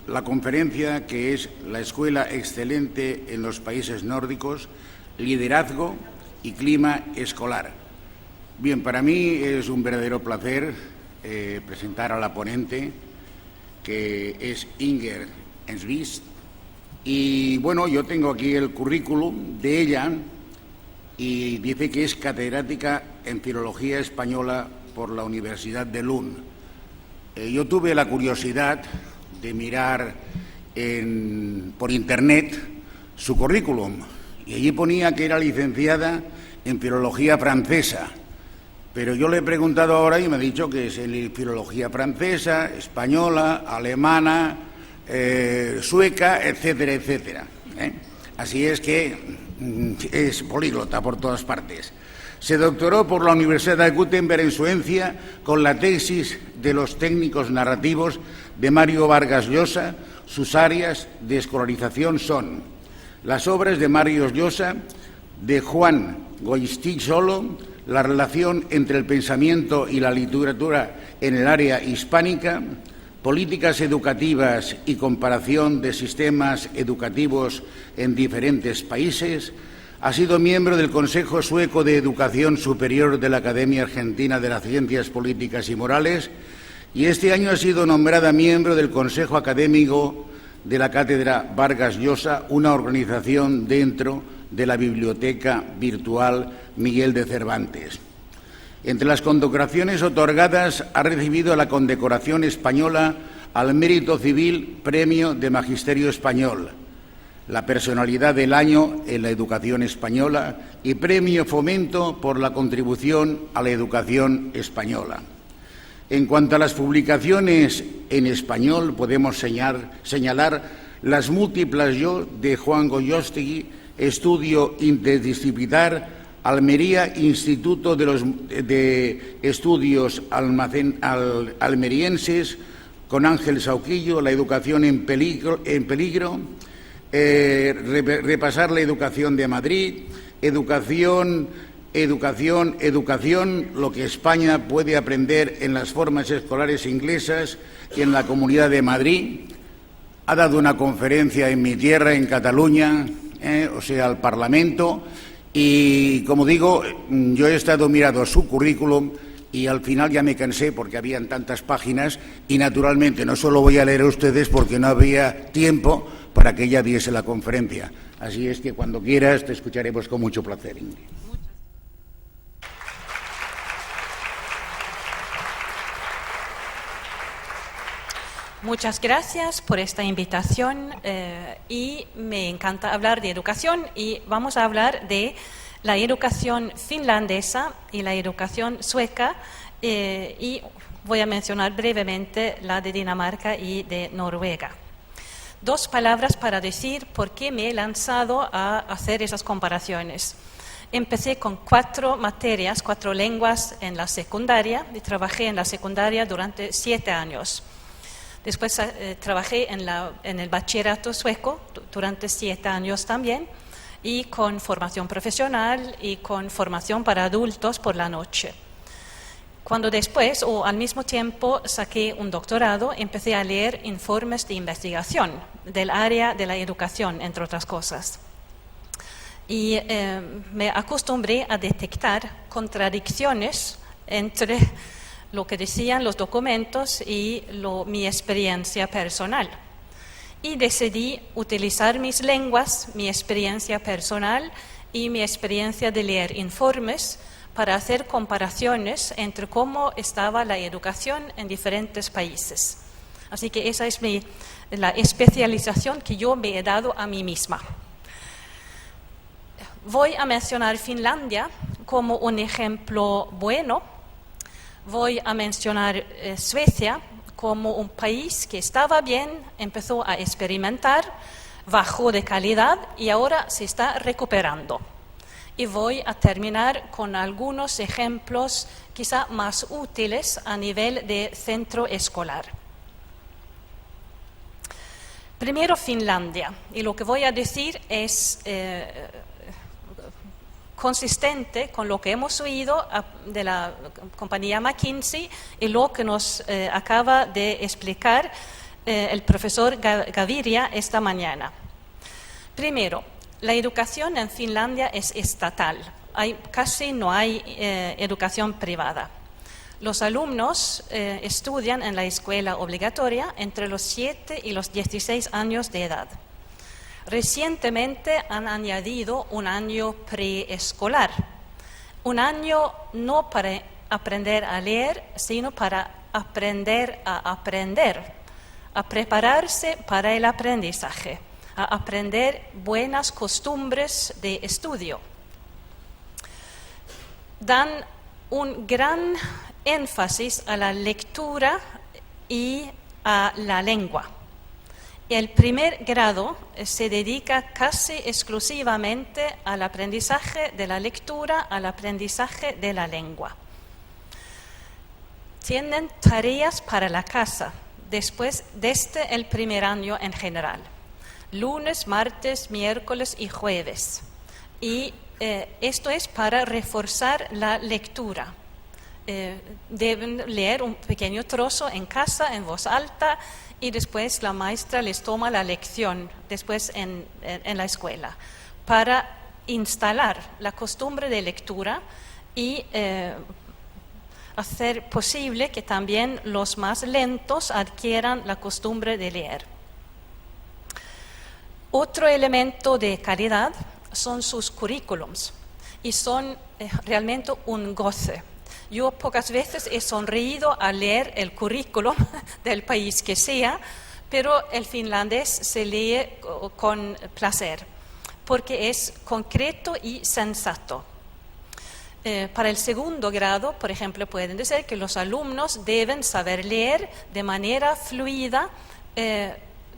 la conferencia que es la Escuela Excelente en los Países Nórdicos, Liderazgo y Clima Escolar. Bien, para mí es un verdadero placer presentar a la ponente, que es Inger Ensvist. Y bueno, yo tengo aquí el currículum de ella y dice que es catedrática en Filología Española por la Universidad de Lund. Yo tuve la curiosidad de mirar por Internet su currículum y allí ponía que era licenciada en Filología Francesa. Pero yo le he preguntado ahora y me ha dicho que es en Filología Francesa, Española, Alemana, sueca, etcétera, etcétera. Así es que es políglota por todas partes. Se doctoró por la Universidad de Gutenberg en Suecia con la tesis de los técnicos narrativos de Mario Vargas Llosa. Sus áreas de escolarización son las obras de Mario Llosa, de Juan Goistich Solo, la relación entre el pensamiento y la literatura en el área hispánica, políticas educativas y comparación de sistemas educativos en diferentes países. Ha sido miembro del Consejo Sueco de Educación Superior de la Academia Argentina de las Ciencias Políticas y Morales y este año ha sido nombrada miembro del Consejo Académico de la Cátedra Vargas Llosa, una organización dentro de la Biblioteca Virtual Miguel de Cervantes. Entre las condecoraciones otorgadas ha recibido la condecoración española al Mérito Civil, Premio de Magisterio Español, la Personalidad del Año en la Educación Española y Premio Fomento por la contribución a la educación española. En cuanto a las publicaciones en español, podemos señalar Las múltiples yo de Juan Goyostegui, Estudio interdisciplinar, Almería, Instituto de Estudios Almerienses, con Ángel Sauquillo, La educación en peligro, repasar la educación de Madrid, educación, lo que España puede aprender en las formas escolares inglesas y en la Comunidad de Madrid. Ha dado una conferencia en mi tierra, en Cataluña, al Parlamento, y como digo, yo he estado mirando su currículum y al final ya me cansé porque habían tantas páginas y naturalmente no solo voy a leer a ustedes porque no había tiempo para que ella diese la conferencia. Así es que cuando quieras te escucharemos con mucho placer, Ingrid. Muchas gracias por esta invitación y me encanta hablar de educación y vamos a hablar de la educación finlandesa y la educación sueca y voy a mencionar brevemente la de Dinamarca y de Noruega. Dos palabras para decir por qué me he lanzado a hacer esas comparaciones. Empecé con 4 materias, 4 lenguas en la secundaria y trabajé en la secundaria durante 7 años. Después trabajé en el bachillerato sueco durante 7 años también y con formación profesional y con formación para adultos por la noche. Cuando después o al mismo tiempo saqué un doctorado, empecé a leer informes de investigación del área de la educación, entre otras cosas. Y me acostumbré a detectar contradicciones entre lo que decían los documentos y mi experiencia personal. Y decidí utilizar mis lenguas, mi experiencia personal y mi experiencia de leer informes para hacer comparaciones entre cómo estaba la educación en diferentes países. Así que esa es la especialización que yo me he dado a mí misma. Voy a mencionar Finlandia como un ejemplo bueno. Voy a mencionar Suecia como un país que estaba bien, empezó a experimentar, bajó de calidad y ahora se está recuperando. Y voy a terminar con algunos ejemplos quizá más útiles a nivel de centro escolar. Primero Finlandia, y lo que voy a decir es consistente con lo que hemos oído de la compañía McKinsey y lo que nos acaba de explicar el profesor Gaviria esta mañana. Primero, la educación en Finlandia es estatal. Casi no hay educación privada. Los alumnos estudian en la escuela obligatoria entre los 7 y los 16 años de edad. Recientemente han añadido un año preescolar, un año no para aprender a leer, sino para aprender a aprender, a prepararse para el aprendizaje, a aprender buenas costumbres de estudio. Dan un gran énfasis a la lectura y a la lengua. El primer grado se dedica casi exclusivamente al aprendizaje de la lectura, al aprendizaje de la lengua. Tienen tareas para la casa, desde el primer año en general, lunes, martes, miércoles y jueves. Y esto es para reforzar la lectura. Deben leer un pequeño trozo en casa, en voz alta, y después la maestra les toma la lección, después en la escuela, para instalar la costumbre de lectura y hacer posible que también los más lentos adquieran la costumbre de leer. Otro elemento de calidad son sus currículums, y son realmente un goce. Yo pocas veces he sonreído al leer el currículum del país que sea, pero el finlandés se lee con placer, porque es concreto y sensato. Para el segundo grado, por ejemplo, pueden decir que los alumnos deben saber leer de manera fluida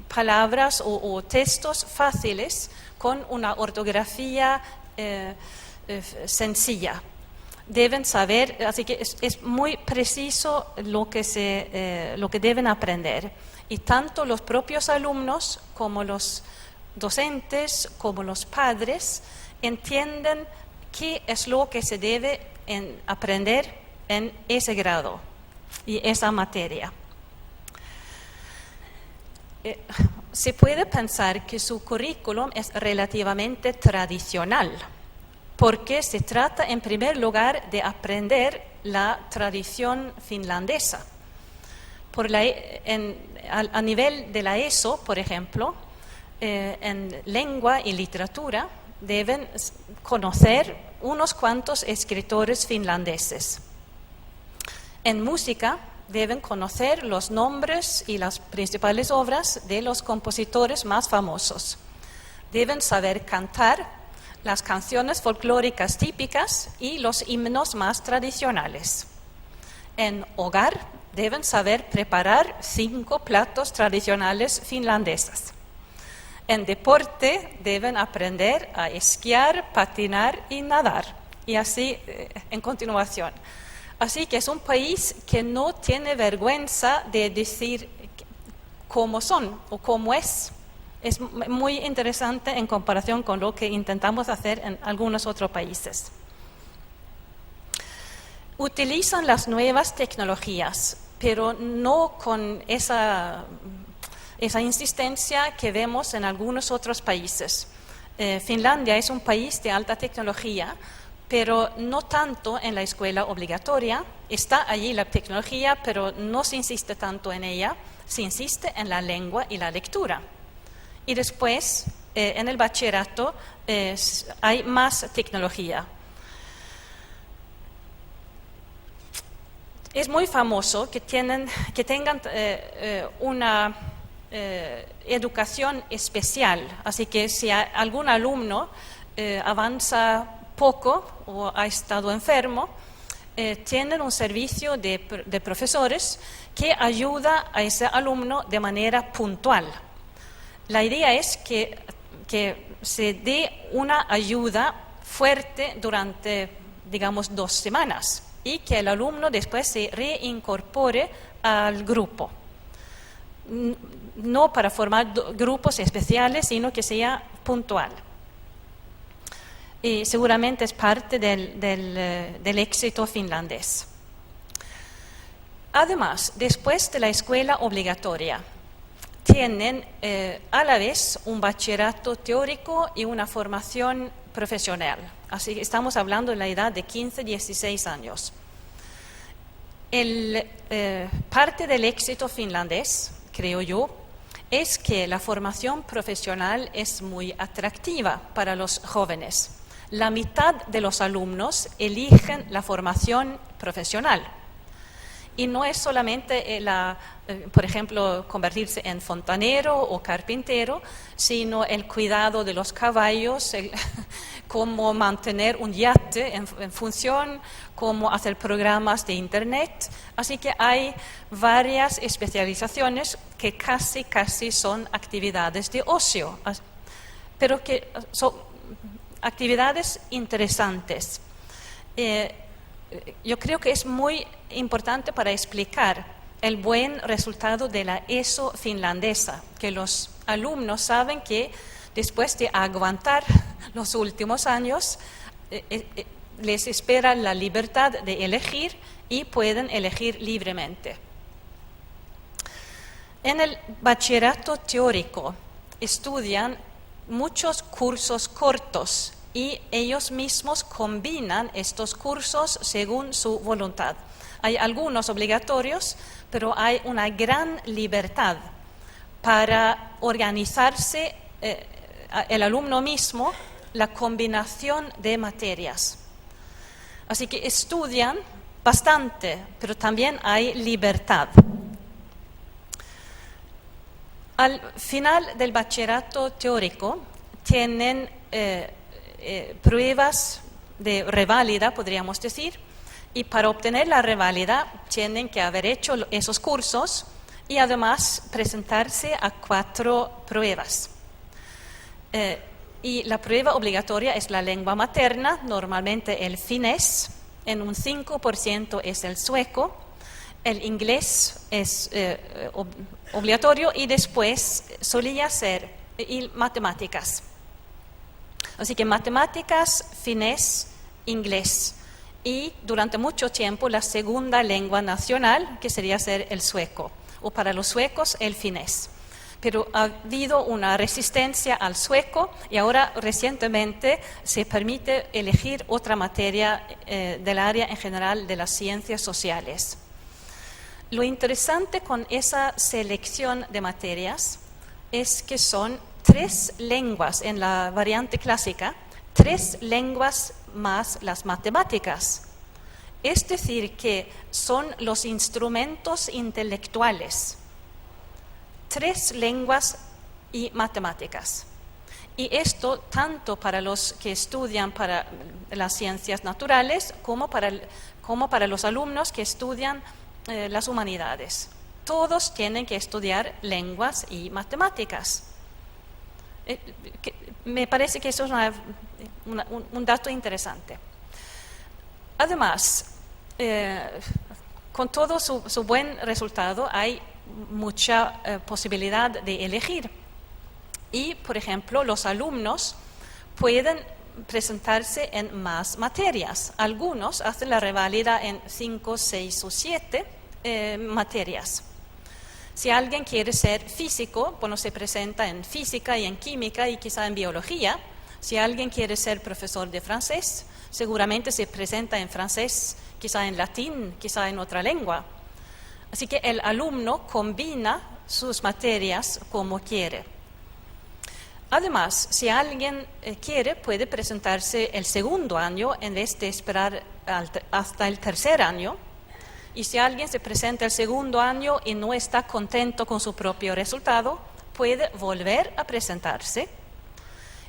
palabras o textos fáciles con una ortografía sencilla. Deben saber, así que es muy preciso lo que deben aprender. Y tanto los propios alumnos como los docentes, como los padres, entienden qué es lo que se debe aprender en ese grado y esa materia. Se puede pensar que su currículum es relativamente tradicional, porque se trata en primer lugar de aprender la tradición finlandesa. A nivel de la ESO, por ejemplo, en lengua y literatura deben conocer unos cuantos escritores finlandeses. En música deben conocer los nombres y las principales obras de los compositores más famosos. Deben saber cantar las canciones folclóricas típicas y los himnos más tradicionales. En hogar deben saber preparar 5 platos tradicionales finlandeses. En deporte deben aprender a esquiar, patinar y nadar, y así en continuación. Así que es un país que no tiene vergüenza de decir cómo son o cómo es. Es muy interesante en comparación con lo que intentamos hacer en algunos otros países. Utilizan las nuevas tecnologías, pero no con esa insistencia que vemos en algunos otros países. Finlandia es un país de alta tecnología, pero no tanto en la escuela obligatoria. Está allí la tecnología, pero no se insiste tanto en ella, se insiste en la lengua y la lectura. Y después, en el bachillerato, hay más tecnología. Es muy famoso que tengan una educación especial, así que si algún alumno avanza poco o ha estado enfermo, tienen un servicio de profesores que ayuda a ese alumno de manera puntual. La idea es que se dé una ayuda fuerte durante, digamos, 2 semanas y que el alumno después se reincorpore al grupo. No para formar grupos especiales, sino que sea puntual. Y seguramente es parte del éxito finlandés. Además, después de la escuela obligatoria, tienen a la vez un bachillerato teórico y una formación profesional. Así que estamos hablando de la edad de 15-16 años. Parte del éxito finlandés, creo yo, es que la formación profesional es muy atractiva para los jóvenes. La mitad de los alumnos eligen la formación profesional. Y no es solamente, por ejemplo, convertirse en fontanero o carpintero, sino el cuidado de los caballos, cómo mantener un yate en función, cómo hacer programas de Internet. Así que hay varias especializaciones que casi son actividades de ocio, pero que son actividades interesantes. Yo creo que es muy importante para explicar el buen resultado de la ESO finlandesa, que los alumnos saben que después de aguantar los últimos años, les espera la libertad de elegir y pueden elegir libremente. En el bachillerato teórico estudian muchos cursos cortos y ellos mismos combinan estos cursos según su voluntad. Hay algunos obligatorios, pero hay una gran libertad para organizarse el alumno mismo la combinación de materias. Así que estudian bastante, pero también hay libertad. Al final del bachillerato teórico tienen pruebas de reválida, podríamos decir, y para obtener la reválida tienen que haber hecho esos cursos y además presentarse a 4 pruebas. Y la prueba obligatoria es la lengua materna, normalmente el finés, en un 5% es el sueco, el inglés es obligatorio y después solía ser y matemáticas. Así que matemáticas, finés, inglés y durante mucho tiempo la segunda lengua nacional, que sería ser el sueco, o para los suecos el finés. Pero ha habido una resistencia al sueco y ahora recientemente se permite elegir otra materia del área en general de las ciencias sociales. Lo interesante con esa selección de materias es que son 3 lenguas en la variante clásica, 3 lenguas más las matemáticas. Es decir, que son los instrumentos intelectuales. 3 lenguas y matemáticas. Y esto tanto para los que estudian para las ciencias naturales como para los alumnos que estudian las humanidades. Todos tienen que estudiar lenguas y matemáticas. Me parece que eso es un dato interesante. Además, con todo su buen resultado hay mucha posibilidad de elegir. Y, por ejemplo, los alumnos pueden presentarse en más materias. Algunos hacen la reválida en 5, 6 o 7 materias. Si alguien quiere ser físico, bueno, se presenta en física y en química y quizá en biología. Si alguien quiere ser profesor de francés, seguramente se presenta en francés, quizá en latín, quizá en otra lengua. Así que el alumno combina sus materias como quiere. Además, si alguien quiere, puede presentarse el segundo año en vez de esperar hasta el tercer año. Y si alguien se presenta el segundo año y no está contento con su propio resultado, puede volver a presentarse.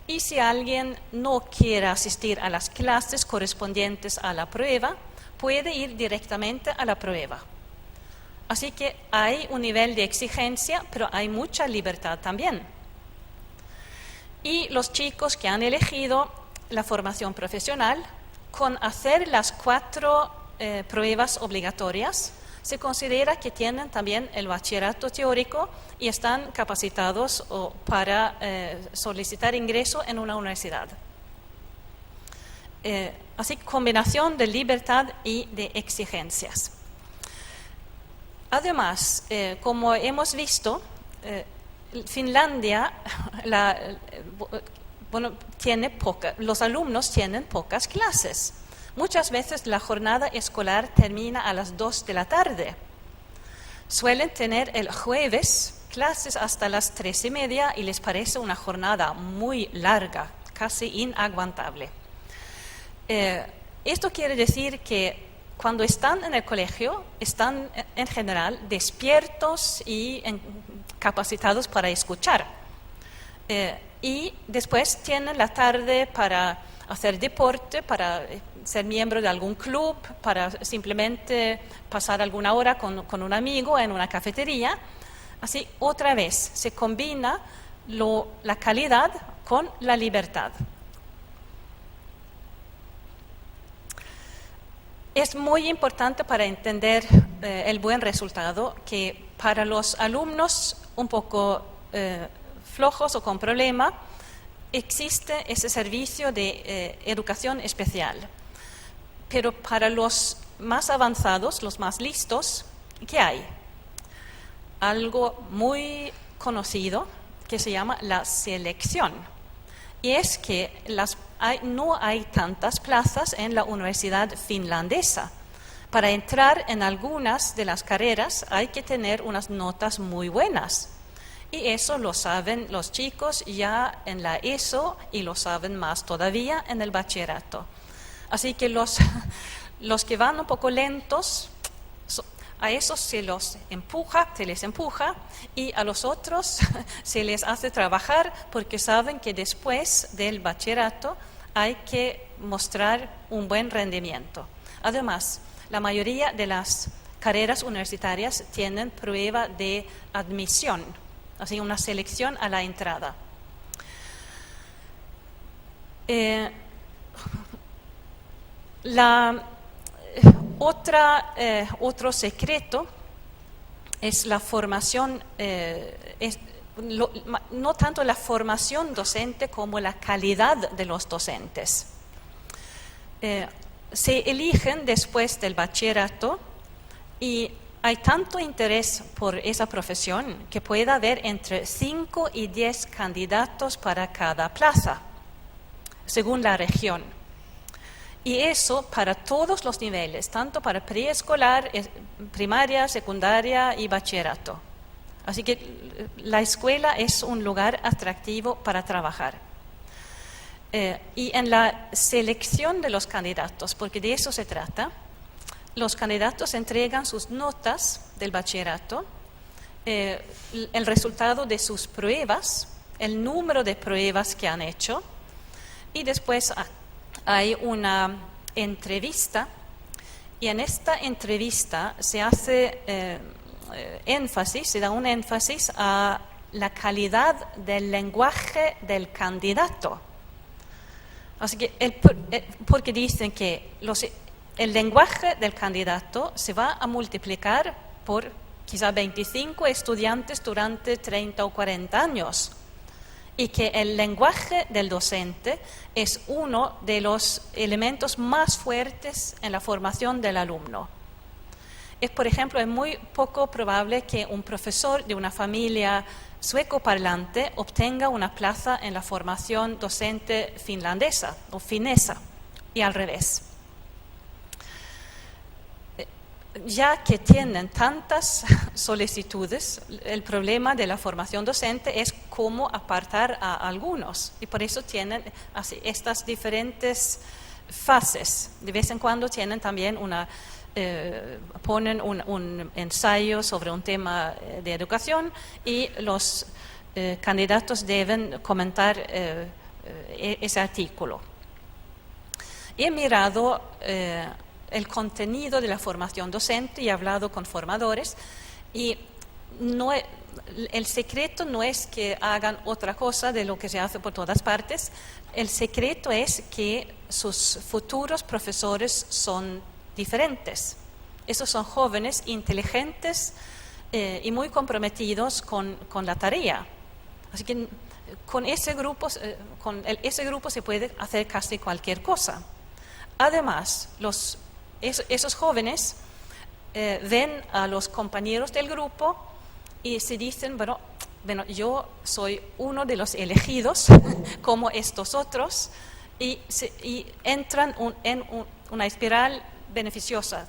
Y si alguien no quiere asistir a las clases correspondientes a la prueba, puede ir directamente a la prueba. Así que hay un nivel de exigencia, pero hay mucha libertad también. Y los chicos que han elegido la formación profesional, con hacer las 4 pruebas obligatorias, se considera que tienen también el bachillerato teórico y están capacitados para solicitar ingreso en una universidad. Así, combinación de libertad y de exigencias. Además, como hemos visto, Finlandia, los alumnos tienen pocas clases. Muchas veces la jornada escolar termina a las 2 de la tarde. Suelen tener el jueves clases hasta las 3:30 y les parece una jornada muy larga, casi inaguantable. Esto quiere decir que cuando están en el colegio, están en general despiertos y capacitados para escuchar. Y después tienen la tarde para hacer deporte, para ser miembro de algún club, para simplemente pasar alguna hora con un amigo en una cafetería. Así, otra vez, se combina la calidad con la libertad. Es muy importante para entender el buen resultado que para los alumnos un poco flojos o con problema, existe ese servicio de educación especial. Pero para los más avanzados, los más listos, ¿qué hay? Algo muy conocido que se llama la selección. Y es que no hay tantas plazas en la universidad finlandesa. Para entrar en algunas de las carreras hay que tener unas notas muy buenas. Y eso lo saben los chicos ya en la ESO y lo saben más todavía en el bachillerato. Así que los que van un poco lentos, a esos se les empuja y a los otros se les hace trabajar porque saben que después del bachillerato hay que mostrar un buen rendimiento. Además, la mayoría de las carreras universitarias tienen prueba de admisión, así una selección a la entrada. Otro secreto es la formación, no tanto la formación docente como la calidad de los docentes. Se eligen después del bachillerato y hay tanto interés por esa profesión que puede haber entre 5 y 10 candidatos para cada plaza, según la región. Y eso para todos los niveles, tanto para preescolar, primaria, secundaria y bachillerato. Así que la escuela es un lugar atractivo para trabajar. Y en la selección de los candidatos, porque de eso se trata, los candidatos entregan sus notas del bachillerato, el resultado de sus pruebas, el número de pruebas que han hecho, y después hay una entrevista, y en esta entrevista se hace se da un énfasis a la calidad del lenguaje del candidato. Así que porque dicen que el lenguaje del candidato se va a multiplicar por quizá 25 estudiantes durante 30 o 40 años. Y que el lenguaje del docente es uno de los elementos más fuertes en la formación del alumno. Por ejemplo, es muy poco probable que un profesor de una familia sueco-parlante obtenga una plaza en la formación docente finlandesa o finesa, y al revés. Ya que tienen tantas solicitudes, el problema de la formación docente es cómo apartar a algunos. Y por eso tienen así estas diferentes fases. De vez en cuando tienen también ponen un ensayo sobre un tema de educación y los candidatos deben comentar ese artículo. He mirado el contenido de la formación docente y he hablado con formadores y el secreto no es que hagan otra cosa de lo que se hace por todas partes, el secreto es que sus futuros profesores son diferentes. Esos son jóvenes inteligentes y muy comprometidos con la tarea. Así que con ese grupo se puede hacer casi cualquier cosa. Además, esos jóvenes ven a los compañeros del grupo y se dicen, bueno, bueno, yo soy uno de los elegidos como estos otros y entran en una espiral beneficiosa.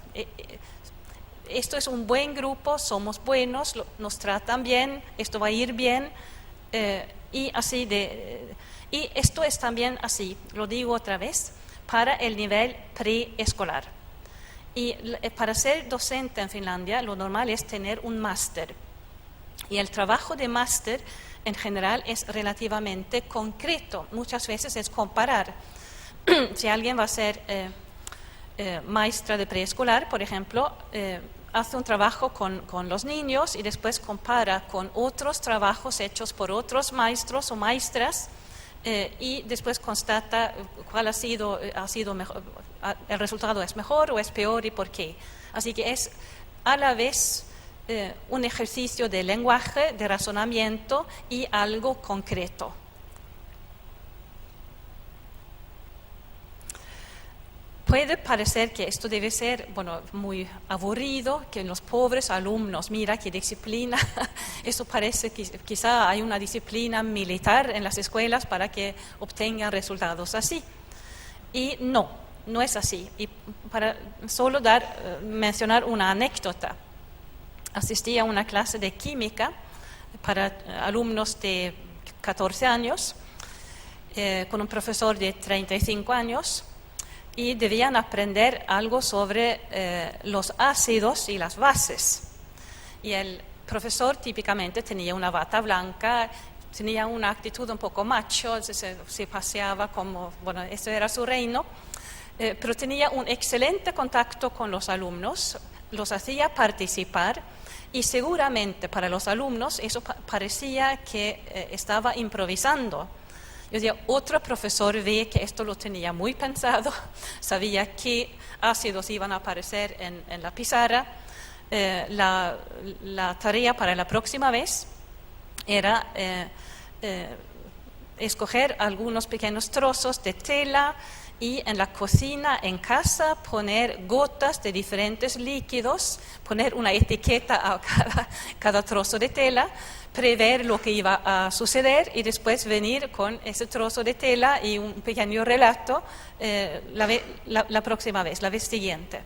Esto es un buen grupo, somos buenos, nos tratan bien, esto va a ir bien y así y esto es también así, lo digo otra vez, para el nivel preescolar. Y para ser docente en Finlandia lo normal es tener un máster. Y el trabajo de máster en general es relativamente concreto. Muchas veces es comparar. Si alguien va a ser maestra de preescolar, por ejemplo, hace un trabajo con los niños y después compara con otros trabajos hechos por otros maestros o maestras y después constata cuál ha sido mejor, el resultado es mejor o es peor y por qué. Así que es a la vez un ejercicio de lenguaje, de razonamiento y algo concreto. Puede parecer que esto debe ser, bueno, muy aburrido, que los pobres alumnos, mira qué disciplina, eso parece que quizá hay una disciplina militar en las escuelas para que obtengan resultados así. Y no es así. Y para solo mencionar una anécdota, asistí a una clase de química para alumnos de 14 años, con un profesor de 35 años, y debían aprender algo sobre los ácidos y las bases. Y el profesor típicamente tenía una bata blanca, tenía una actitud un poco macho, se paseaba como, bueno, eso era su reino, pero tenía un excelente contacto con los alumnos, los hacía participar y seguramente para los alumnos eso parecía que estaba improvisando. Yo decía, otro profesor ve que esto lo tenía muy pensado, sabía qué ácidos iban a aparecer en la pizarra. La tarea para la próxima vez era escoger algunos pequeños trozos de tela y en la cocina, en casa, poner gotas de diferentes líquidos, poner una etiqueta a cada trozo de tela, prever lo que iba a suceder y después venir con ese trozo de tela y un pequeño relato la próxima vez, la vez siguiente.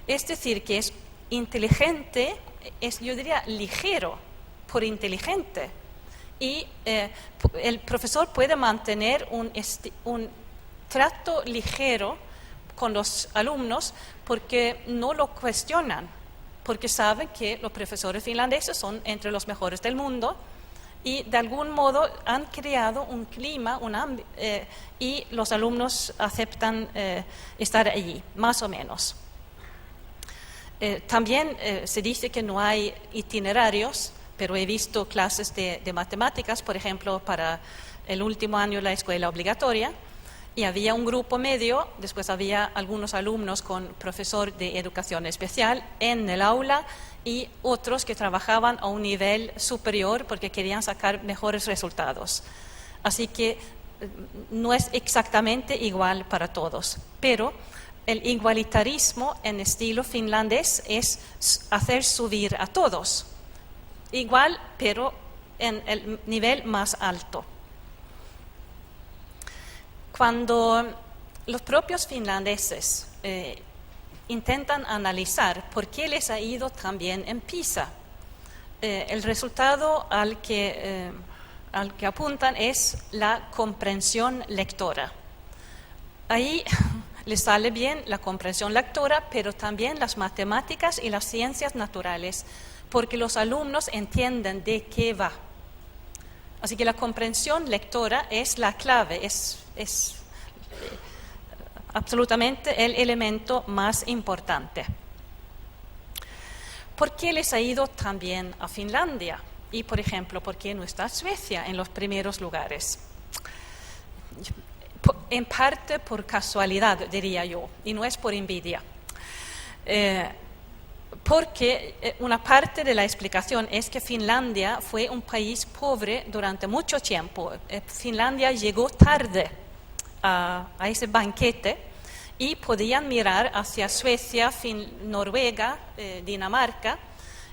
Es decir, que es inteligente, yo diría ligero por inteligente. Y el profesor puede mantener un trato ligero con los alumnos porque no lo cuestionan, porque saben que los profesores finlandeses son entre los mejores del mundo y de algún modo han creado un clima y los alumnos aceptan estar allí, más o menos. También se dice que no hay itinerarios, pero he visto clases de matemáticas, por ejemplo, para el último año de la escuela obligatoria, y había un grupo medio, después había algunos alumnos con profesor de educación especial en el aula y otros que trabajaban a un nivel superior porque querían sacar mejores resultados. Así que no es exactamente igual para todos, pero el igualitarismo en estilo finlandés es hacer subir a todos, igual pero en el nivel más alto. Cuando los propios finlandeses intentan analizar por qué les ha ido tan bien en PISA, el resultado al que apuntan es la comprensión lectora. Ahí les sale bien la comprensión lectora, pero también las matemáticas y las ciencias naturales, porque los alumnos entienden de qué va. Así que la comprensión lectora es la clave, es absolutamente el elemento más importante. ¿Por qué les ha ido tan bien a Finlandia? Y, por ejemplo, ¿por qué no está Suecia en los primeros lugares? En parte por casualidad, diría yo, y no es por envidia. Porque una parte de la explicación es que Finlandia fue un país pobre durante mucho tiempo. Finlandia llegó tarde a ese banquete y podían mirar hacia Suecia, Noruega, Dinamarca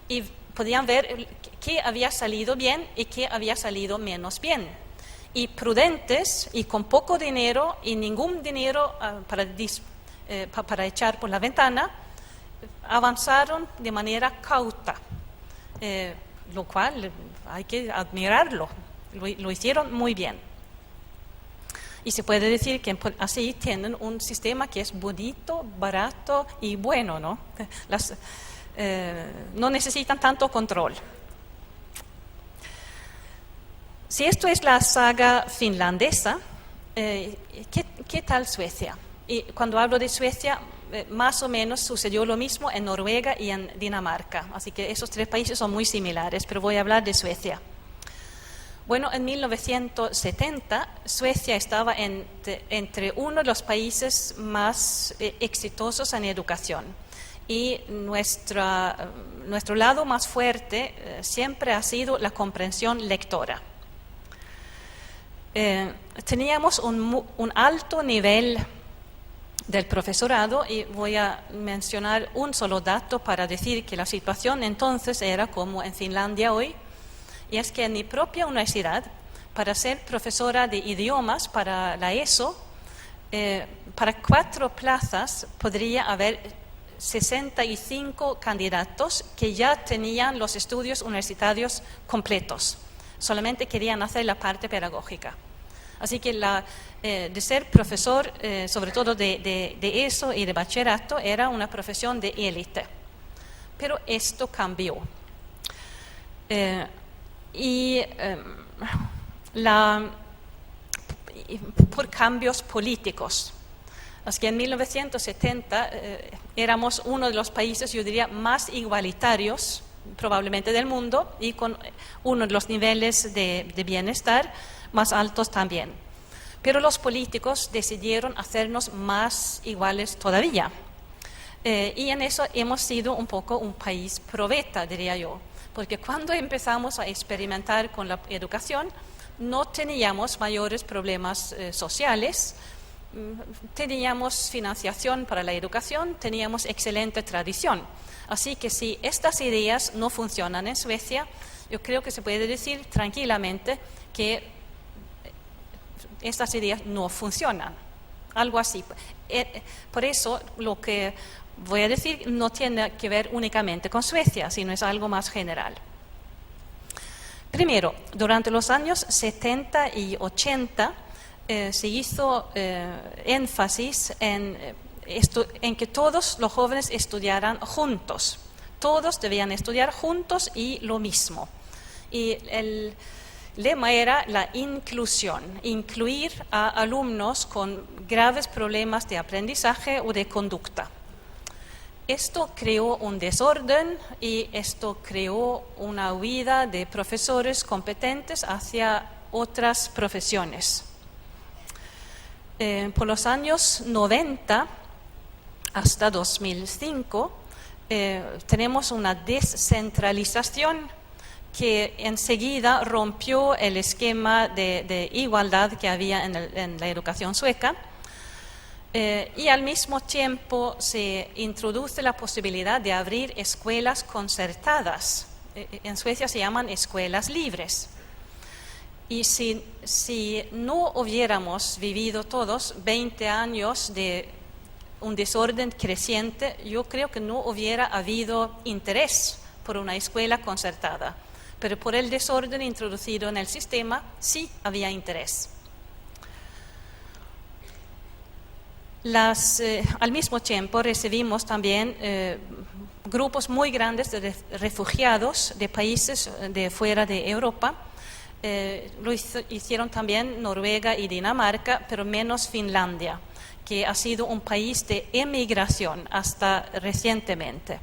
y podían ver qué había salido bien y qué había salido menos bien. Y prudentes y con poco dinero y ningún dinero para echar por la ventana, avanzaron de manera cauta, lo cual hay que admirarlo. Lo hicieron muy bien. Y se puede decir que así tienen un sistema que es bonito, barato y bueno, ¿no? No necesitan tanto control. Si esto es la saga finlandesa, ¿qué tal Suecia? Y cuando hablo de Suecia, más o menos sucedió lo mismo en Noruega y en Dinamarca. Así que esos tres países son muy similares, pero voy a hablar de Suecia. Bueno, en 1970 Suecia estaba entre uno de los países más exitosos en educación. Y nuestro lado más fuerte siempre ha sido la comprensión lectora. Teníamos un alto nivel del profesorado y voy a mencionar un solo dato para decir que la situación entonces era como en Finlandia hoy, y es que en mi propia universidad, para ser profesora de idiomas para la ESO, para 4 plazas podría haber 65 candidatos que ya tenían los estudios universitarios completos, solamente querían hacer la parte pedagógica. Así que de ser profesor, sobre todo de ESO y de bachillerato, era una profesión de élite. Pero esto cambió. Por cambios políticos. Así que en 1970 éramos uno de los países, yo diría, más igualitarios probablemente del mundo y con uno de los niveles de bienestar más altos también. Pero los políticos decidieron hacernos más iguales todavía. Y en eso hemos sido un poco un país probeta, diría yo. Porque cuando empezamos a experimentar con la educación, no teníamos mayores problemas sociales, teníamos financiación para la educación, teníamos excelente tradición. Así que si estas ideas no funcionan en Suecia, yo creo que se puede decir tranquilamente que estas ideas no funcionan. Algo así. Por eso lo que voy a decir no tiene que ver únicamente con Suecia, sino es algo más general. Primero, durante los años 70 y 80 se hizo énfasis en que todos los jóvenes estudiaran juntos. Todos debían estudiar juntos y lo mismo. Y el lema era la inclusión, incluir a alumnos con graves problemas de aprendizaje o de conducta. Esto creó un desorden y esto creó una huida de profesores competentes hacia otras profesiones. Por los años 90 hasta 2005 tenemos una descentralización que enseguida rompió el esquema de igualdad que había en la educación sueca. Y al mismo tiempo se introduce la posibilidad de abrir escuelas concertadas. En Suecia se llaman escuelas libres. Y si no hubiéramos vivido todos 20 años de un desorden creciente, yo creo que no hubiera habido interés por una escuela concertada. Pero por el desorden introducido en el sistema, sí había interés. Al mismo tiempo recibimos también grupos muy grandes de refugiados de países de fuera de Europa. Lo hicieron también Noruega y Dinamarca, pero menos Finlandia, que ha sido un país de emigración hasta recientemente.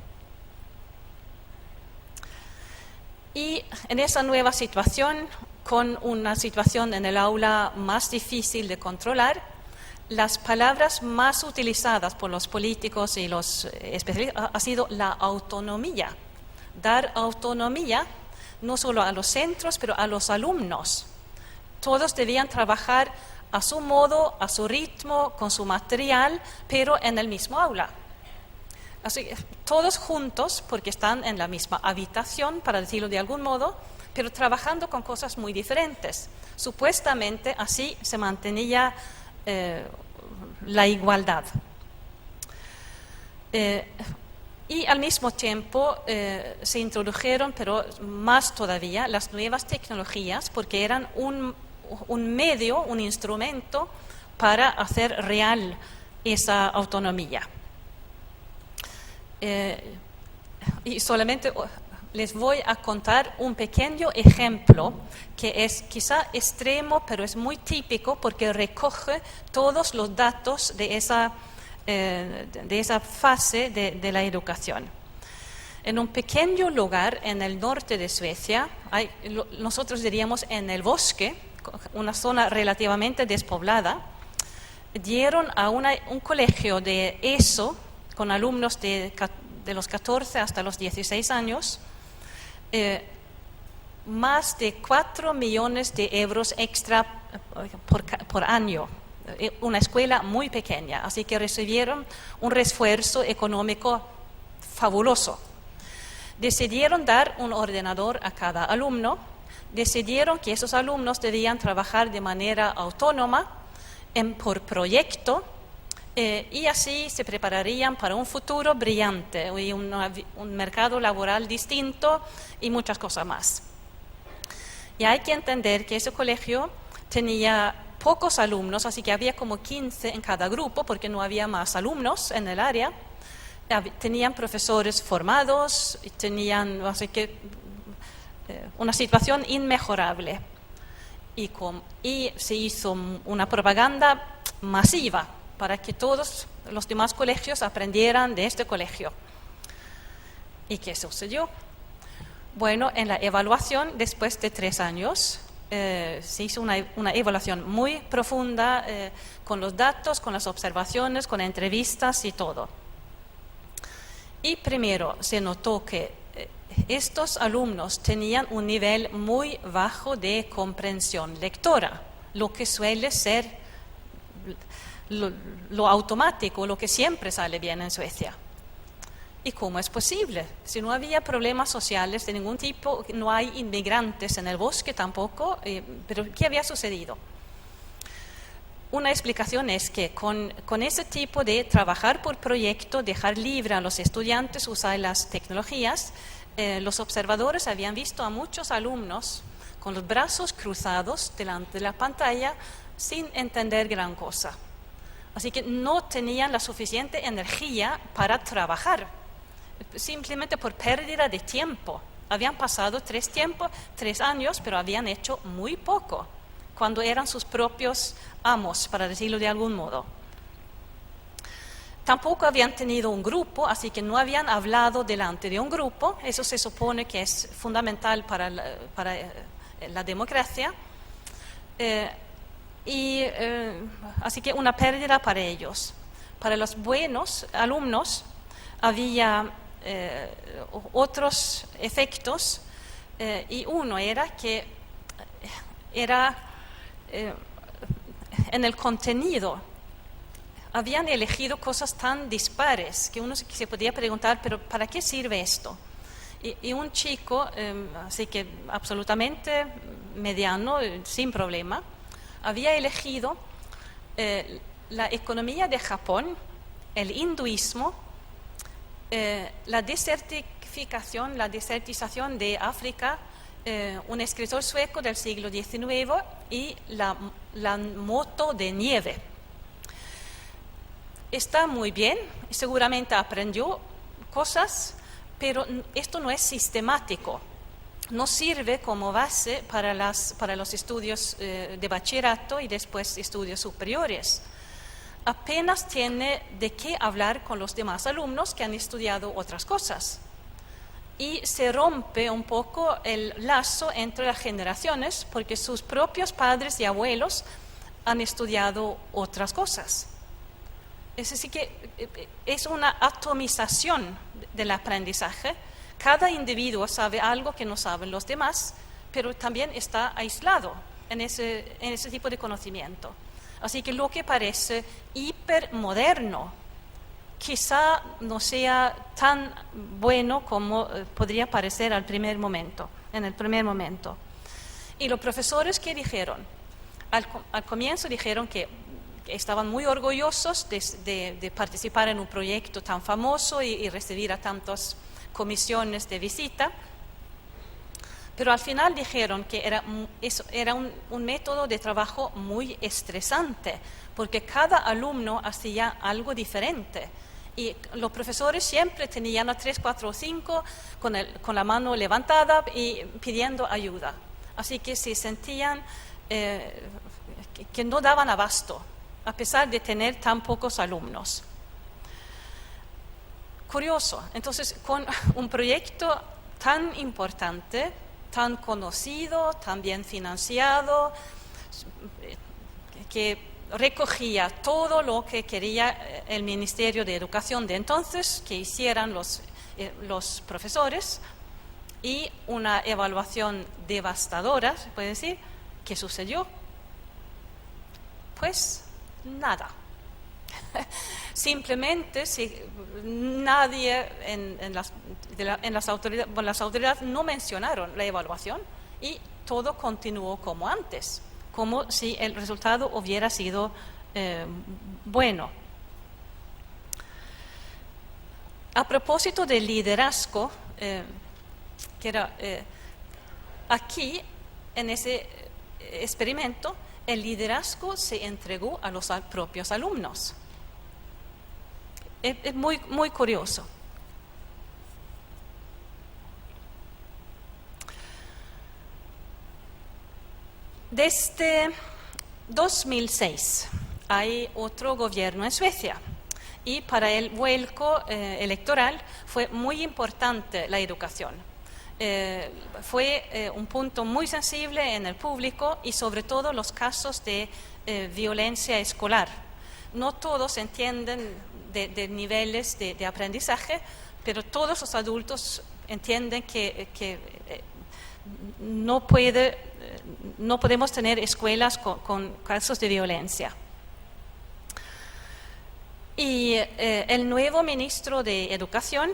Y en esa nueva situación, con una situación en el aula más difícil de controlar, las palabras más utilizadas por los políticos y los especialistas ha sido la autonomía. Dar autonomía no solo a los centros, pero a los alumnos. Todos debían trabajar a su modo, a su ritmo, con su material, pero en el mismo aula. Así que todos juntos, porque están en la misma habitación, para decirlo de algún modo, pero trabajando con cosas muy diferentes. Supuestamente así se mantenía la igualdad. Y al mismo tiempo se introdujeron, pero más todavía, las nuevas tecnologías, porque eran un medio, un instrumento para hacer real esa autonomía. Y solamente les voy a contar un pequeño ejemplo que es quizá extremo, pero es muy típico porque recoge todos los datos de esa fase de la educación. En un pequeño lugar en el norte de Suecia, nosotros diríamos en el bosque, una zona relativamente despoblada, dieron a un colegio de ESO, con alumnos de los 14 hasta los 16 años, más de 4 millones de euros extra por año. Una escuela muy pequeña, así que recibieron un refuerzo económico fabuloso. Decidieron dar un ordenador a cada alumno, decidieron que esos alumnos debían trabajar de manera autónoma, por proyecto, y así se prepararían para un futuro brillante y un mercado laboral distinto y muchas cosas más. Y hay que entender que ese colegio tenía pocos alumnos, así que había como 15 en cada grupo, porque no había más alumnos en el área. Tenían profesores formados, tenían así que, una situación inmejorable. Y se hizo una propaganda masiva para que todos los demás colegios aprendieran de este colegio. ¿Y qué sucedió? Bueno, en la evaluación, después de 3 años, se hizo una evaluación muy profunda con los datos, con las observaciones, con entrevistas y todo. Y primero se notó que estos alumnos tenían un nivel muy bajo de comprensión lectora, lo que suele ser lo automático, lo que siempre sale bien en Suecia. ¿Y cómo es posible? Si no había problemas sociales de ningún tipo, no hay inmigrantes en el bosque tampoco, pero ¿qué había sucedido? Una explicación es que con ese tipo de trabajar por proyecto, dejar libre a los estudiantes usar las tecnologías, los observadores habían visto a muchos alumnos con los brazos cruzados delante de la pantalla sin entender gran cosa. Así que no tenían la suficiente energía para trabajar, simplemente por pérdida de tiempo. Habían pasado 3 años, pero habían hecho muy poco, cuando eran sus propios amos, para decirlo de algún modo. Tampoco habían tenido un grupo, así que no habían hablado delante de un grupo. Eso se supone que es fundamental para la democracia. Así que una pérdida para ellos. Para los buenos alumnos había otros efectos, y uno era que en el contenido habían elegido cosas tan dispares que uno se podía preguntar, pero ¿para qué sirve esto? Y un chico, así que absolutamente mediano, sin problema, había elegido la economía de Japón, el hinduismo, la desertificación, la desertización de África, un escritor sueco del siglo XIX y la moto de nieve. Está muy bien, seguramente aprendió cosas, pero esto no es sistemático. No sirve como base para los estudios de bachillerato y después estudios superiores. Apenas tiene de qué hablar con los demás alumnos que han estudiado otras cosas. Y se rompe un poco el lazo entre las generaciones porque sus propios padres y abuelos han estudiado otras cosas. Es decir, que es una atomización del aprendizaje. Cada individuo sabe algo que no saben los demás, pero también está aislado en ese tipo de conocimiento. Así que lo que parece hipermoderno quizá no sea tan bueno como podría parecer en el primer momento. Y los profesores, ¿qué dijeron? Al comienzo dijeron que estaban muy orgullosos de participar en un proyecto tan famoso y recibir a tantas comisiones de visita, pero al final dijeron que era un método de trabajo muy estresante, porque cada alumno hacía algo diferente. Y los profesores siempre tenían a 3, 4 o 5 con la mano levantada y pidiendo ayuda. Así que se sentían que no daban abasto, a pesar de tener tan pocos alumnos. Curioso, entonces con un proyecto tan importante, tan conocido, tan bien financiado, que recogía todo lo que quería el Ministerio de Educación de entonces, que hicieran los profesores, y una evaluación devastadora, se puede decir. ¿Qué sucedió? Pues nada. Simplemente nadie en las autoridades no mencionaron la evaluación y todo continuó como antes, como si el resultado hubiera sido bueno. A propósito del liderazgo, que era aquí, en ese experimento, el liderazgo se entregó a los propios alumnos. Es muy, muy curioso. Desde 2006 hay otro gobierno en Suecia y para el vuelco electoral fue muy importante la educación. Fue un punto muy sensible en el público y sobre todo los casos de violencia escolar. No todos entienden de niveles de aprendizaje, pero todos los adultos entienden que no podemos tener escuelas con casos de violencia. Y el nuevo ministro de Educación,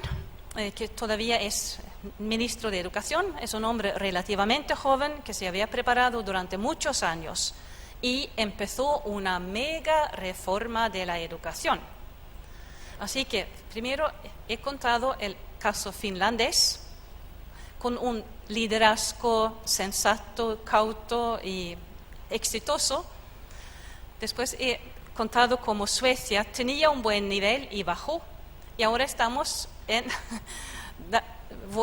que todavía es ministro de Educación, es un hombre relativamente joven que se había preparado durante muchos años y empezó una mega reforma de la educación. Así que primero he contado el caso finlandés, con un liderazgo sensato, cauto y exitoso. Después he contado cómo Suecia tenía un buen nivel y bajó. Y ahora estamos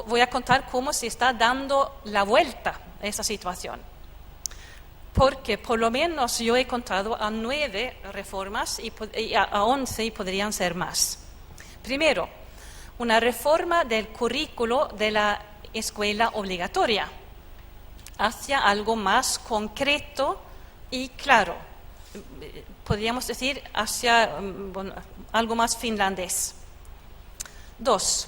voy a contar cómo se está dando la vuelta a esa situación. Porque por lo menos yo he contado a 9 reformas y a 11 y podrían ser más. Primero, una reforma del currículo de la escuela obligatoria hacia algo más concreto y claro, podríamos decir hacia algo más finlandés. 2.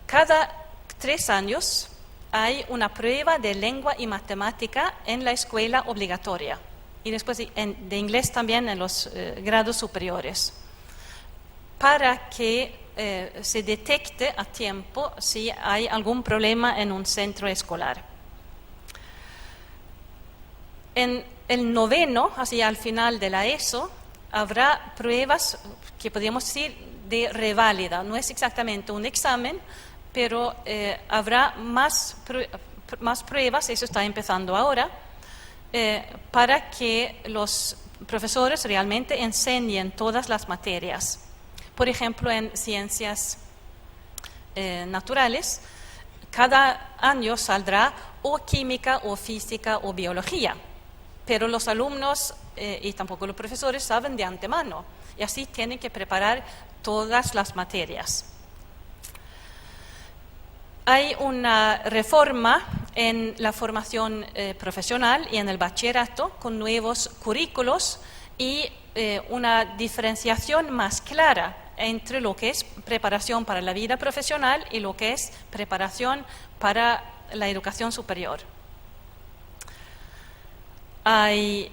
Cada 3 años hay una prueba de lengua y matemática en la escuela obligatoria y después de inglés también en los grados superiores, para que se detecte a tiempo si hay algún problema en un centro escolar. En el 9º, así al final de la ESO, habrá pruebas que podríamos decir de reválida. No es exactamente un examen, pero habrá más pruebas, eso está empezando ahora, para que los profesores realmente enseñen todas las materias. Por ejemplo, en ciencias naturales, cada año saldrá o química o física o biología, pero los alumnos y tampoco los profesores saben de antemano y así tienen que preparar todas las materias. Hay una reforma en la formación profesional y en el bachillerato con nuevos currículos y una diferenciación más clara entre lo que es preparación para la vida profesional y lo que es preparación para la educación superior. Hay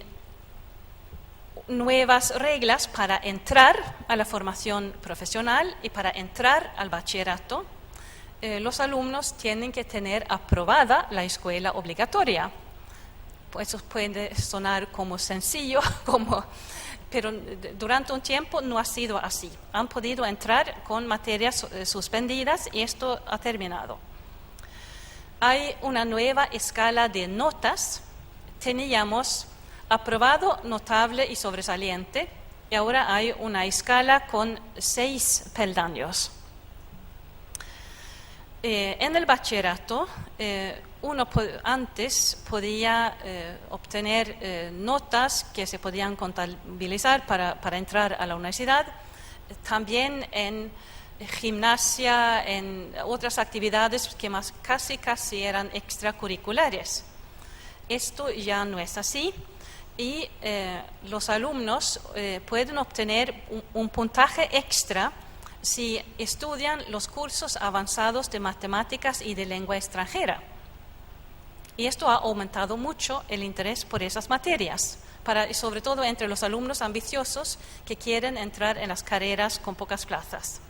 nuevas reglas para entrar a la formación profesional y para entrar al bachillerato. Los alumnos tienen que tener aprobada la escuela obligatoria. Pues eso puede sonar como sencillo, pero durante un tiempo no ha sido así. Han podido entrar con materias suspendidas y esto ha terminado. Hay una nueva escala de notas. Teníamos aprobado, notable y sobresaliente, y ahora hay una escala con 6 peldaños. En el bachillerato, uno antes podía obtener notas que se podían contabilizar para entrar a la universidad, también en gimnasia, en otras actividades que más casi eran extracurriculares. Esto ya no es así y los alumnos pueden obtener un puntaje extra si estudian los cursos avanzados de matemáticas y de lengua extranjera. Y esto ha aumentado mucho el interés por esas materias, sobre todo entre los alumnos ambiciosos que quieren entrar en las carreras con pocas plazas.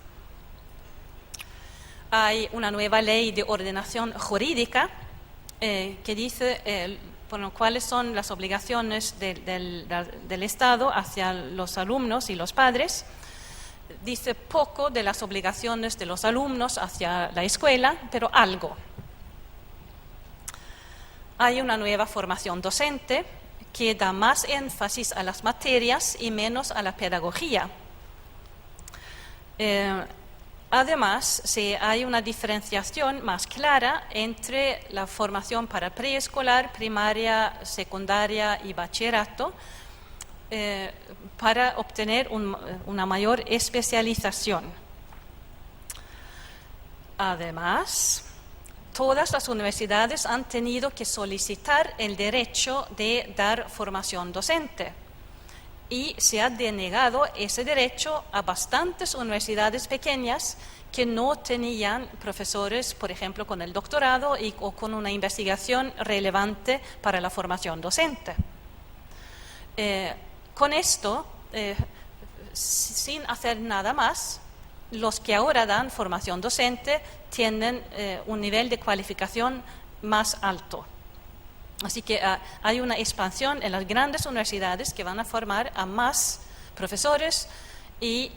Hay una nueva ley de ordenación jurídica que dice cuáles son las obligaciones del Estado hacia los alumnos y los padres. Dice poco de las obligaciones de los alumnos hacia la escuela, pero algo. Hay una nueva formación docente que da más énfasis a las materias y menos a la pedagogía. Además, hay una diferenciación más clara entre la formación para preescolar, primaria, secundaria y bachillerato, para obtener una mayor especialización. Además, todas las universidades han tenido que solicitar el derecho de dar formación docente y se ha denegado ese derecho a bastantes universidades pequeñas que no tenían profesores, por ejemplo, con el doctorado o con una investigación relevante para la formación docente. Con esto, sin hacer nada más, los que ahora dan formación docente tienen un nivel de cualificación más alto. Así que hay una expansión en las grandes universidades que van a formar a más profesores y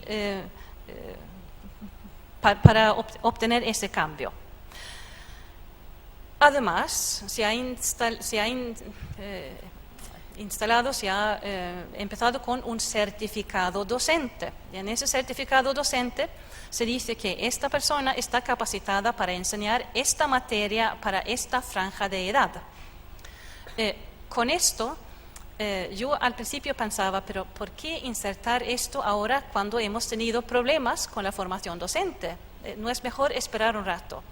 para obtener ese cambio. Además, se ha empezado con un certificado docente. Y en ese certificado docente se dice que esta persona está capacitada para enseñar esta materia para esta franja de edad. Con esto, yo al principio pensaba, pero ¿por qué insertar esto ahora cuando hemos tenido problemas con la formación docente? ¿No es mejor esperar un rato?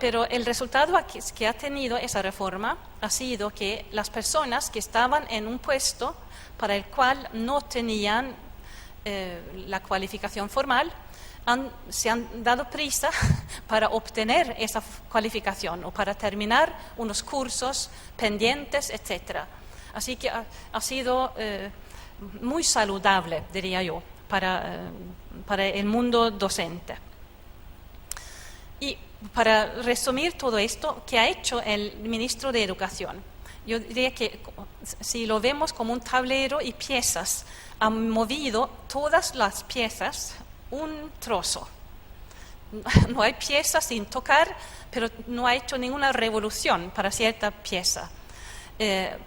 Pero el resultado que ha tenido esa reforma ha sido que las personas que estaban en un puesto para el cual no tenían la cualificación formal, se han dado prisa para obtener esa cualificación o para terminar unos cursos pendientes, etc. Así que ha sido muy saludable, diría yo, para el mundo docente. Y para resumir todo esto, ¿qué ha hecho el ministro de Educación? Yo diría que si lo vemos como un tablero y piezas, ha movido todas las piezas un trozo. No hay piezas sin tocar, pero no ha hecho ninguna revolución para cierta pieza.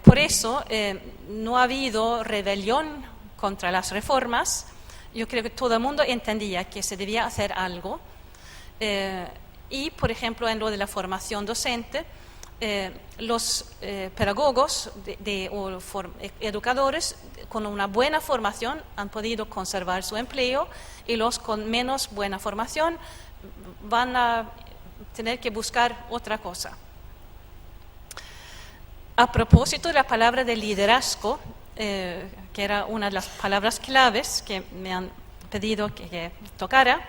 Por eso no ha habido rebelión contra las reformas. Yo creo que todo el mundo entendía que se debía hacer algo. Y, por ejemplo, en lo de la formación docente, los pedagogos o educadores con una buena formación han podido conservar su empleo y los con menos buena formación van a tener que buscar otra cosa. A propósito de la palabra de liderazgo, que era una de las palabras claves que me han pedido que tocara,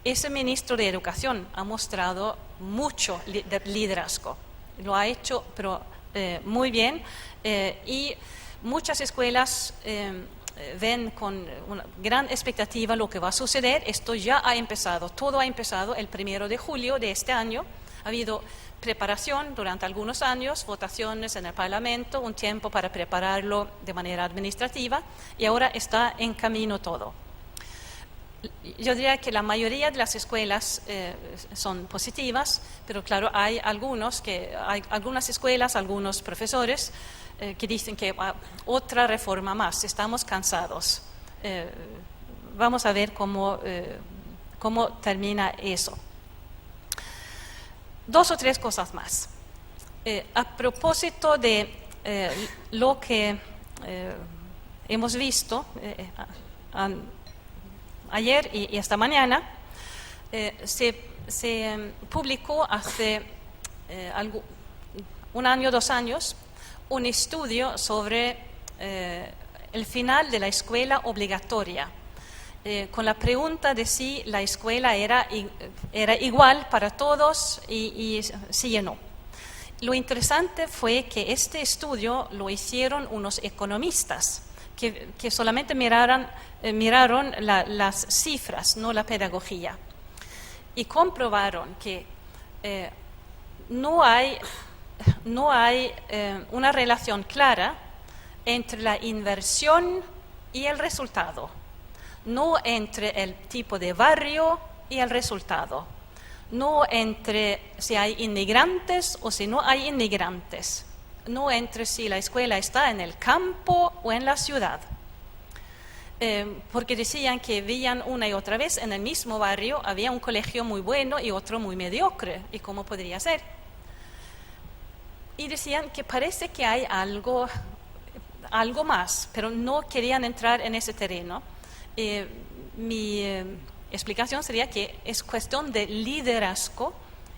ese ministro de Educación ha mostrado mucho liderazgo. Lo ha hecho, pero muy bien, y muchas escuelas ven con una gran expectativa lo que va a suceder. Esto ya ha empezado, todo ha empezado el 1 de julio de este año. Ha habido preparación durante algunos años, votaciones en el Parlamento, un tiempo para prepararlo de manera administrativa y ahora está en camino todo. Yo diría que la mayoría de las escuelas son positivas, pero claro, hay algunas escuelas, algunos profesores que dicen que otra reforma más, estamos cansados. Vamos a ver cómo termina eso. 2 o 3 cosas más. A propósito de lo que hemos visto ayer y esta mañana, se publicó hace 1 año, 2 años, un estudio sobre el final de la escuela obligatoria, con la pregunta de si la escuela era igual para todos y sí y no. Lo interesante fue que este estudio lo hicieron unos economistas que solamente miraron las cifras, no la pedagogía, y comprobaron que no hay una relación clara entre la inversión y el resultado, no entre el tipo de barrio y el resultado, no entre si hay inmigrantes o si no hay inmigrantes, no entre si la escuela está en el campo o en la ciudad. Porque decían que veían una y otra vez en el mismo barrio había un colegio muy bueno y otro muy mediocre, ¿y cómo podría ser? Y decían que parece que hay algo más, pero no querían entrar en ese terreno. Mi explicación sería que es cuestión de liderazgo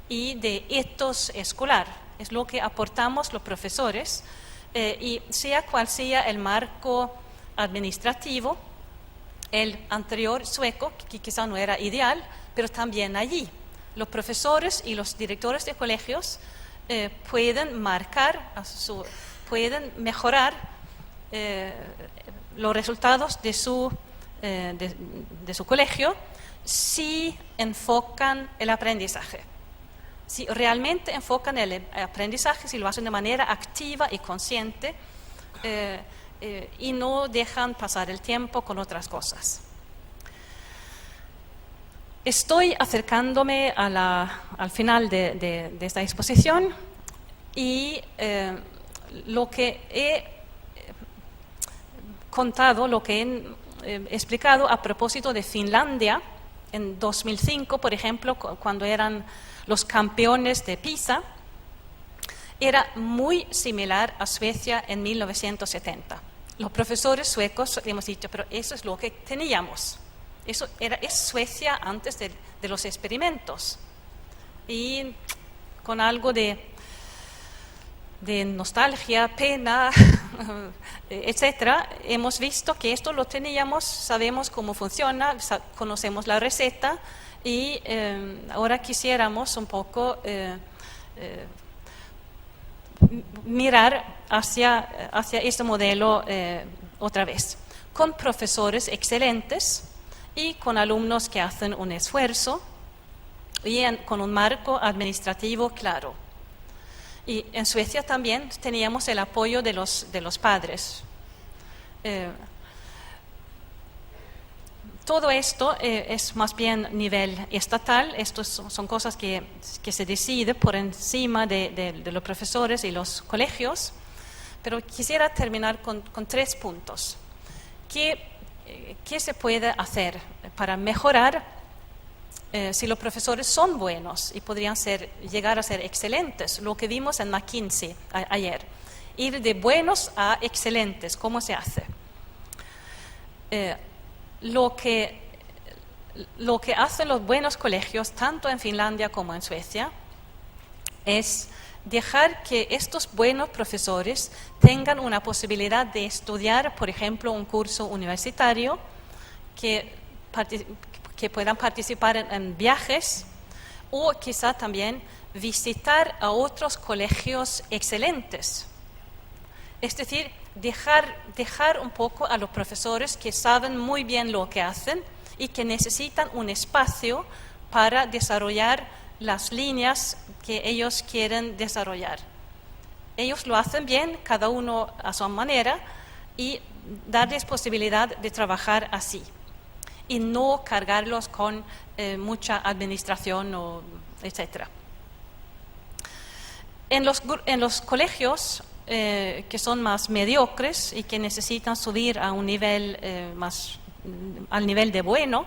y de ethos escolar. Es lo que aportamos los profesores, y sea cual sea el marco administrativo, el anterior sueco, que quizá no era ideal, pero también allí los profesores y los directores de colegios pueden mejorar los resultados de su colegio si enfocan el aprendizaje. Si realmente enfocan el aprendizaje, si lo hacen de manera activa y consciente y no dejan pasar el tiempo con otras cosas. Estoy acercándome al final de esta exposición y lo que he contado, lo que he explicado a propósito de Finlandia en 2005, por ejemplo, cuando eran los campeones de PISA, era muy similar a Suecia en 1970. Los profesores suecos hemos dicho, pero eso es lo que teníamos. Es Suecia antes de los experimentos. Y con algo de nostalgia, pena, etcétera, hemos visto que esto lo teníamos, sabemos cómo funciona, conocemos la receta y ahora quisiéramos un poco mirar hacia este modelo otra vez, con profesores excelentes y con alumnos que hacen un esfuerzo y con un marco administrativo claro. Y en Suecia también teníamos el apoyo de los padres. Todo esto es más bien nivel estatal. Estos son cosas que se deciden por encima de los profesores y los colegios. Pero quisiera terminar con 3 puntos. ¿Qué se puede hacer para mejorar si los profesores son buenos y podrían llegar a ser excelentes? Lo que vimos en McKinsey ayer. Ir de buenos a excelentes, ¿cómo se hace? Lo que hacen los buenos colegios, tanto en Finlandia como en Suecia, es dejar que estos buenos profesores tengan una posibilidad de estudiar, por ejemplo, un curso universitario, que puedan participar en viajes o quizá también visitar a otros colegios excelentes. Es decir, dejar un poco a los profesores que saben muy bien lo que hacen y que necesitan un espacio para desarrollar las líneas que ellos quieren desarrollar. Ellos lo hacen bien, cada uno a su manera, y darles posibilidad de trabajar así y no cargarlos con mucha administración, etc. En los colegios que son más mediocres y que necesitan subir a un nivel al nivel de bueno,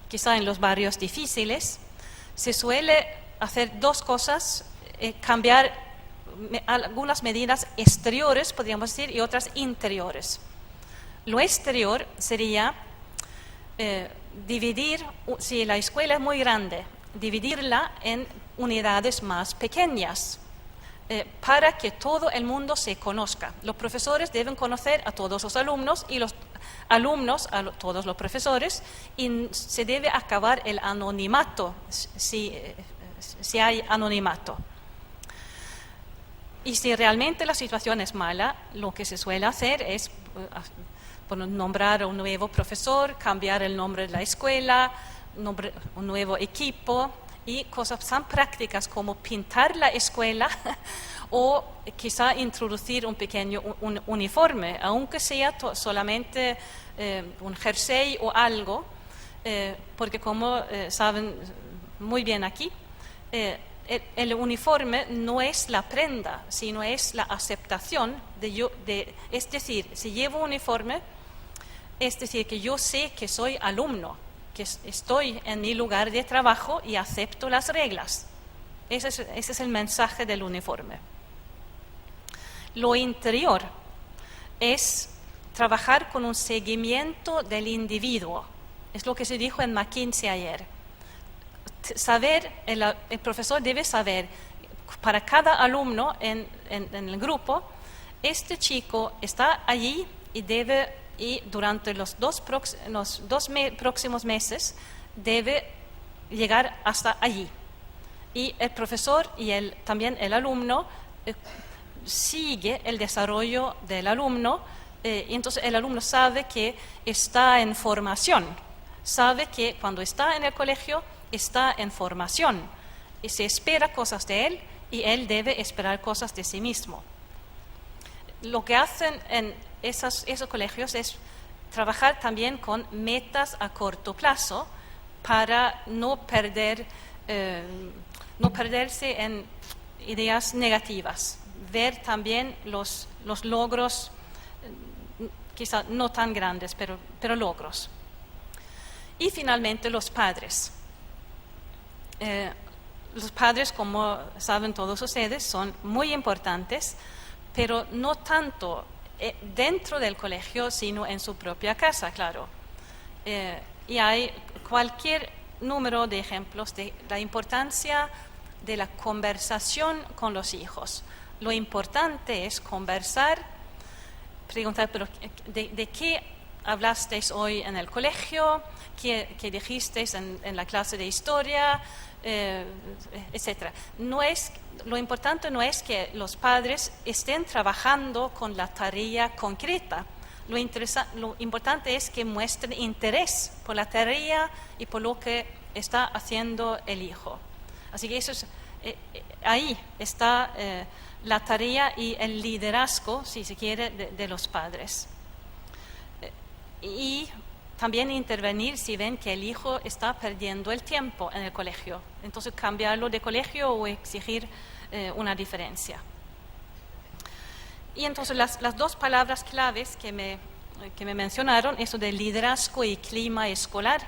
quizá en los barrios difíciles, se suele hacer dos cosas: cambiar algunas medidas exteriores, podríamos decir, y otras interiores. Lo exterior sería dividir, si la escuela es muy grande, dividirla en unidades más pequeñas, para que todo el mundo se conozca. Los profesores deben conocer a todos los alumnos y los alumnos a todos los profesores, y se debe acabar el anonimato, si hay anonimato. Y si realmente la situación es mala, lo que se suele hacer es nombrar a un nuevo profesor, cambiar el nombre de la escuela, un nuevo equipo, y cosas tan prácticas como pintar la escuela o quizá introducir un pequeño uniforme, aunque sea solamente un jersey o algo, porque como saben muy bien aquí, el uniforme no es la prenda, sino es la aceptación es decir, si llevo uniforme, es decir, que yo sé que soy alumno, que estoy en mi lugar de trabajo y acepto las reglas. Ese es el mensaje del uniforme. Lo interior es trabajar con un seguimiento del individuo. Es lo que se dijo en McKinsey ayer. El profesor debe saber, para cada alumno en el grupo, este chico está allí y durante los dos próximos meses debe llegar hasta allí. Y el profesor y también el alumno sigue el desarrollo del alumno, y entonces el alumno sabe que está en formación, sabe que cuando está en el colegio está en formación y se espera cosas de él y él debe esperar cosas de sí mismo. Lo que hacen en esos colegios es trabajar también con metas a corto plazo para no perderse en ideas negativas, ver también los logros, quizá no tan grandes, pero logros. Y finalmente los padres. Los padres, como saben todos ustedes, son muy importantes, pero no tanto dentro del colegio, sino en su propia casa, claro. Y hay cualquier número de ejemplos de la importancia de la conversación con los hijos. Lo importante es conversar, preguntar, pero ¿de qué hablasteis hoy en el colegio? ¿Qué dijisteis en la clase de historia? Etcétera. Lo importante no es que los padres estén trabajando con la tarea concreta. Lo importante es que muestren interés por la tarea y por lo que está haciendo el hijo. Así que ahí está la tarea y el liderazgo, si se quiere, de los padres. Y también intervenir si ven que el hijo está perdiendo el tiempo en el colegio. Entonces cambiarlo de colegio o exigir una diferencia. Y entonces las dos palabras claves que me mencionaron, eso de liderazgo y clima escolar.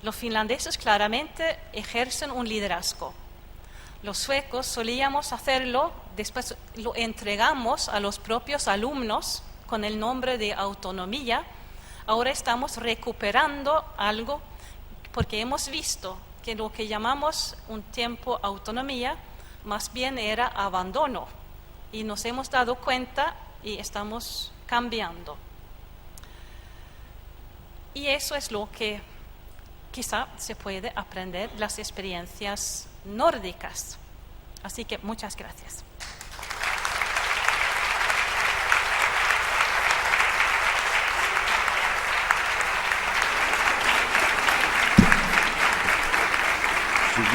Los finlandeses claramente ejercen un liderazgo. Los suecos solíamos hacerlo, después lo entregamos a los propios alumnos con el nombre de autonomía. Ahora estamos recuperando algo porque hemos visto que lo que llamamos un tiempo autonomía más bien era abandono, y nos hemos dado cuenta y estamos cambiando. Y eso es lo que quizá se puede aprender de las experiencias nórdicas. Así que muchas gracias.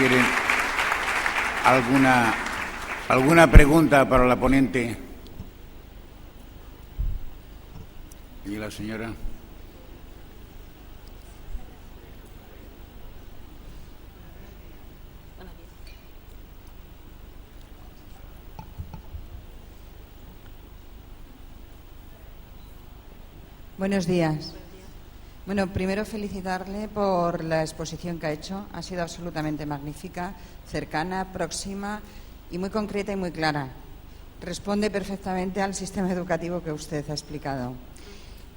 quieren alguna pregunta para la ponente. ¿Y la señora? Buenos días. Bueno, primero felicitarle por la exposición que ha hecho. Ha sido absolutamente magnífica, cercana, próxima y muy concreta y muy clara. Responde perfectamente al sistema educativo que usted ha explicado.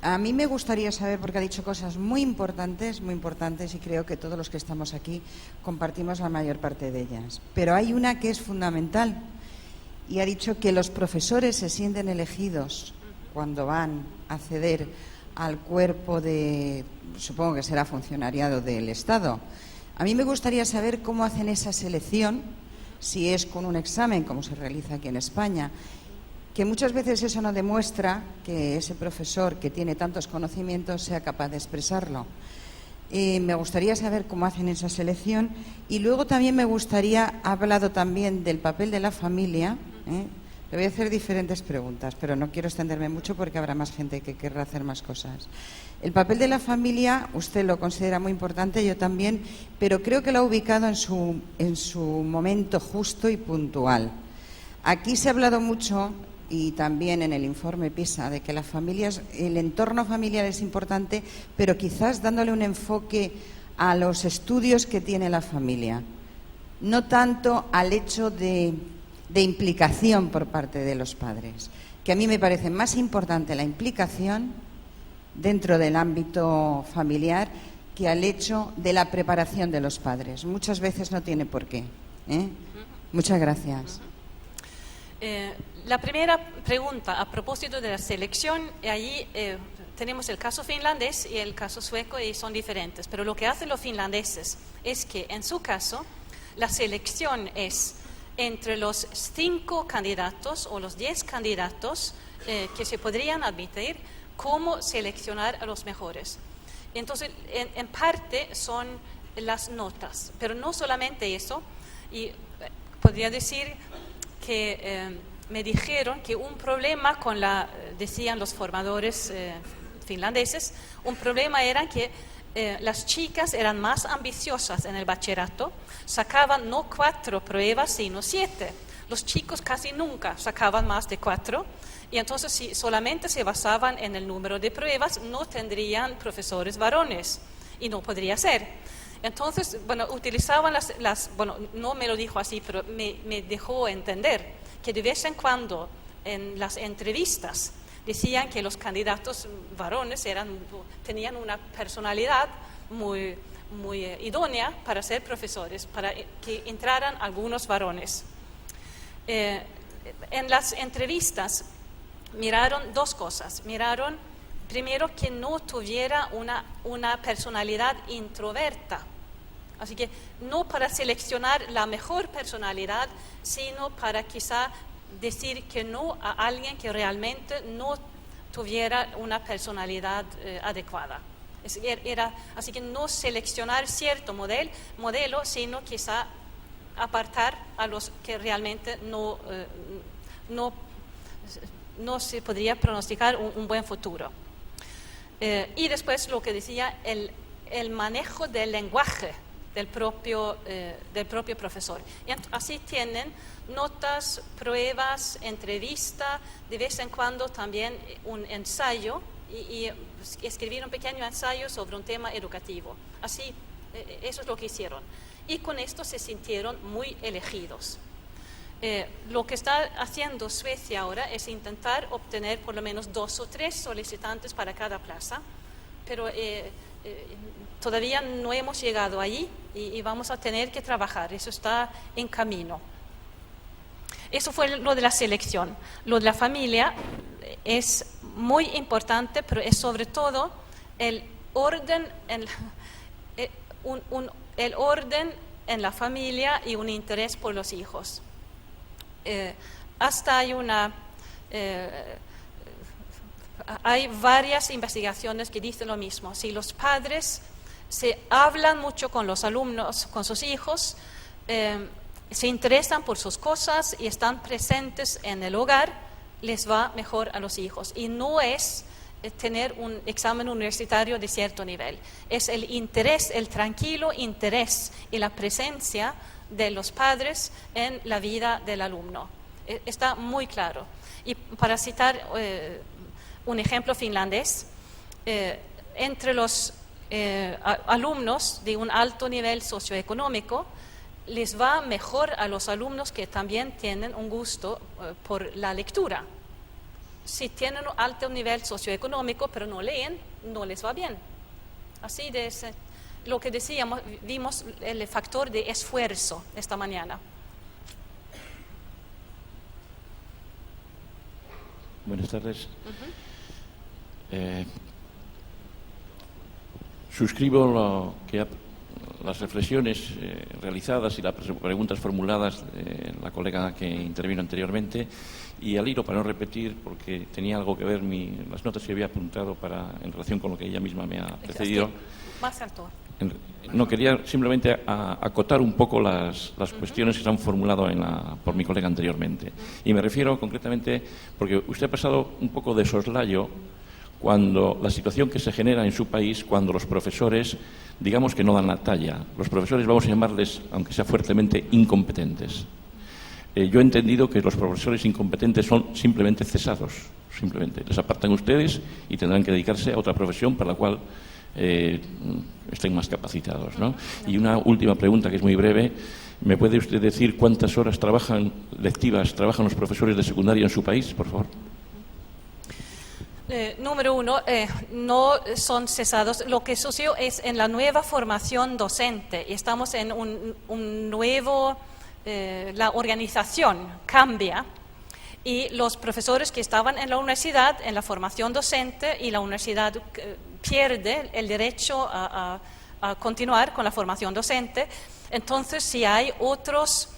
A mí me gustaría saber, porque ha dicho cosas muy importantes, y creo que todos los que estamos aquí compartimos la mayor parte de ellas. Pero hay una que es fundamental y ha dicho que los profesores se sienten elegidos cuando van a acceder al cuerpo de, supongo que será funcionariado del Estado. A mí me gustaría saber cómo hacen esa selección, si es con un examen, como se realiza aquí en España, que muchas veces eso no demuestra que ese profesor que tiene tantos conocimientos sea capaz de expresarlo. Me gustaría saber cómo hacen esa selección y luego también me gustaría, ha hablado también del papel de la familia, Le voy a hacer diferentes preguntas, pero no quiero extenderme mucho porque habrá más gente que querrá hacer más cosas. El papel de la familia, usted lo considera muy importante, yo también, pero creo que lo ha ubicado en su momento justo y puntual. Aquí se ha hablado mucho, y también en el informe PISA, de que el entorno familiar es importante, pero quizás dándole un enfoque a los estudios que tiene la familia, no tanto al hecho de implicación por parte de los padres, que a mí me parece más importante la implicación dentro del ámbito familiar que al hecho de la preparación de los padres. Muchas veces no tiene por qué. Muchas gracias. La primera pregunta a propósito de la selección, allí tenemos el caso finlandés y el caso sueco y son diferentes, pero lo que hacen los finlandeses es que en su caso la selección es entre los 5 candidatos o los 10 candidatos que se podrían admitir, cómo seleccionar a los mejores. Entonces, en parte son las notas, pero no solamente eso, y podría decir que me dijeron que un problema con decían los formadores finlandeses, un problema era que las chicas eran más ambiciosas en el bachillerato, sacaban no 4 pruebas, sino 7. Los chicos casi nunca sacaban más de 4, y entonces si solamente se basaban en el número de pruebas, no tendrían profesores varones, y no podría ser. Entonces, utilizaban bueno, no me lo dijo así, pero me dejó entender que de vez en cuando en las entrevistas decían que los candidatos varones tenían una personalidad muy, muy idónea para ser profesores, para que entraran algunos varones. En las entrevistas miraron 2 cosas. Miraron primero que no tuviera una personalidad introverta. Así que no para seleccionar la mejor personalidad, sino para quizá decir que no a alguien que realmente no tuviera una personalidad adecuada. Así que no seleccionar cierto modelo, sino quizá apartar a los que realmente no se podría pronosticar un buen futuro. Y después lo que decía, el manejo del lenguaje del propio profesor. Y así tienen notas, pruebas, entrevista, de vez en cuando también un ensayo y escribir un pequeño ensayo sobre un tema educativo. Así, eso es lo que hicieron. Y con esto se sintieron muy elegidos. Lo que está haciendo Suecia ahora es intentar obtener por lo menos 2 o 3 solicitantes para cada plaza, pero todavía no hemos llegado allí y vamos a tener que trabajar. Eso está en camino. Eso fue lo de la selección. Lo de la familia es muy importante, pero es sobre todo el orden en la familia y un interés por los hijos. Hasta hay varias investigaciones que dicen lo mismo. Si los padres se hablan mucho con los alumnos, con sus hijos, se interesan por sus cosas y están presentes en el hogar, les va mejor a los hijos. Y no es tener un examen universitario de cierto nivel, es el interés, el tranquilo interés y la presencia de los padres en la vida del alumno. Está muy claro. Y para citar un ejemplo finlandés, entre los alumnos de un alto nivel socioeconómico, les va mejor a los alumnos que también tienen un gusto por la lectura. Si tienen un alto nivel socioeconómico pero no leen, no les va bien. Así de lo que decíamos, vimos el factor de esfuerzo esta mañana. Buenas tardes. Suscribo las reflexiones realizadas y las preguntas formuladas de la colega que intervino anteriormente, y al hilo, para no repetir, porque tenía algo que ver las notas que había apuntado en relación con lo que ella misma me ha precedido. Más alto. No, quería simplemente acotar un poco las cuestiones que se han formulado por mi colega anteriormente. Y me refiero concretamente, porque usted ha pasado un poco de soslayo cuando la situación que se genera en su país, cuando los profesores, digamos que no dan la talla. Los profesores, vamos a llamarles, aunque sea fuertemente, incompetentes. Yo he entendido que los profesores incompetentes son simplemente cesados, simplemente. Les apartan ustedes y tendrán que dedicarse a otra profesión para la cual estén más capacitados, ¿no? Y una última pregunta que es muy breve. ¿Me puede usted decir cuántas horas lectivas trabajan los profesores de secundaria en su país, por favor? Número uno, no son cesados. Lo que sucedió es en la nueva formación docente, y estamos en un nuevo, la organización cambia, y los profesores que estaban en la universidad, en la formación docente, y la universidad pierde el derecho a continuar con la formación docente. Entonces, si hay otras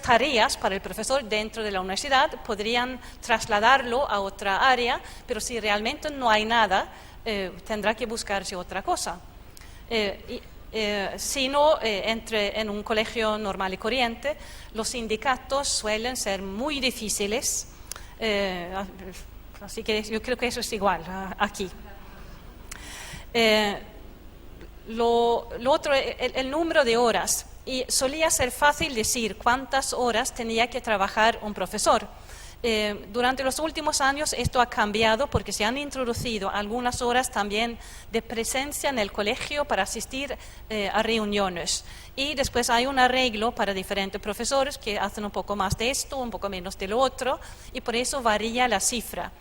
tareas para el profesor dentro de la universidad, podrían trasladarlo a otra área, pero si realmente no hay nada, tendrá que buscarse otra cosa. Si no, en un colegio normal y corriente, los sindicatos suelen ser muy difíciles, así que yo creo que eso es igual aquí. Lo otro, el número de horas. Y solía ser fácil decir cuántas horas tenía que trabajar un profesor. Durante los últimos años esto ha cambiado porque se han introducido algunas horas también de presencia en el colegio para asistir a reuniones. Y después hay un arreglo para diferentes profesores que hacen un poco más de esto, un poco menos de lo otro, y por eso varía la cifra.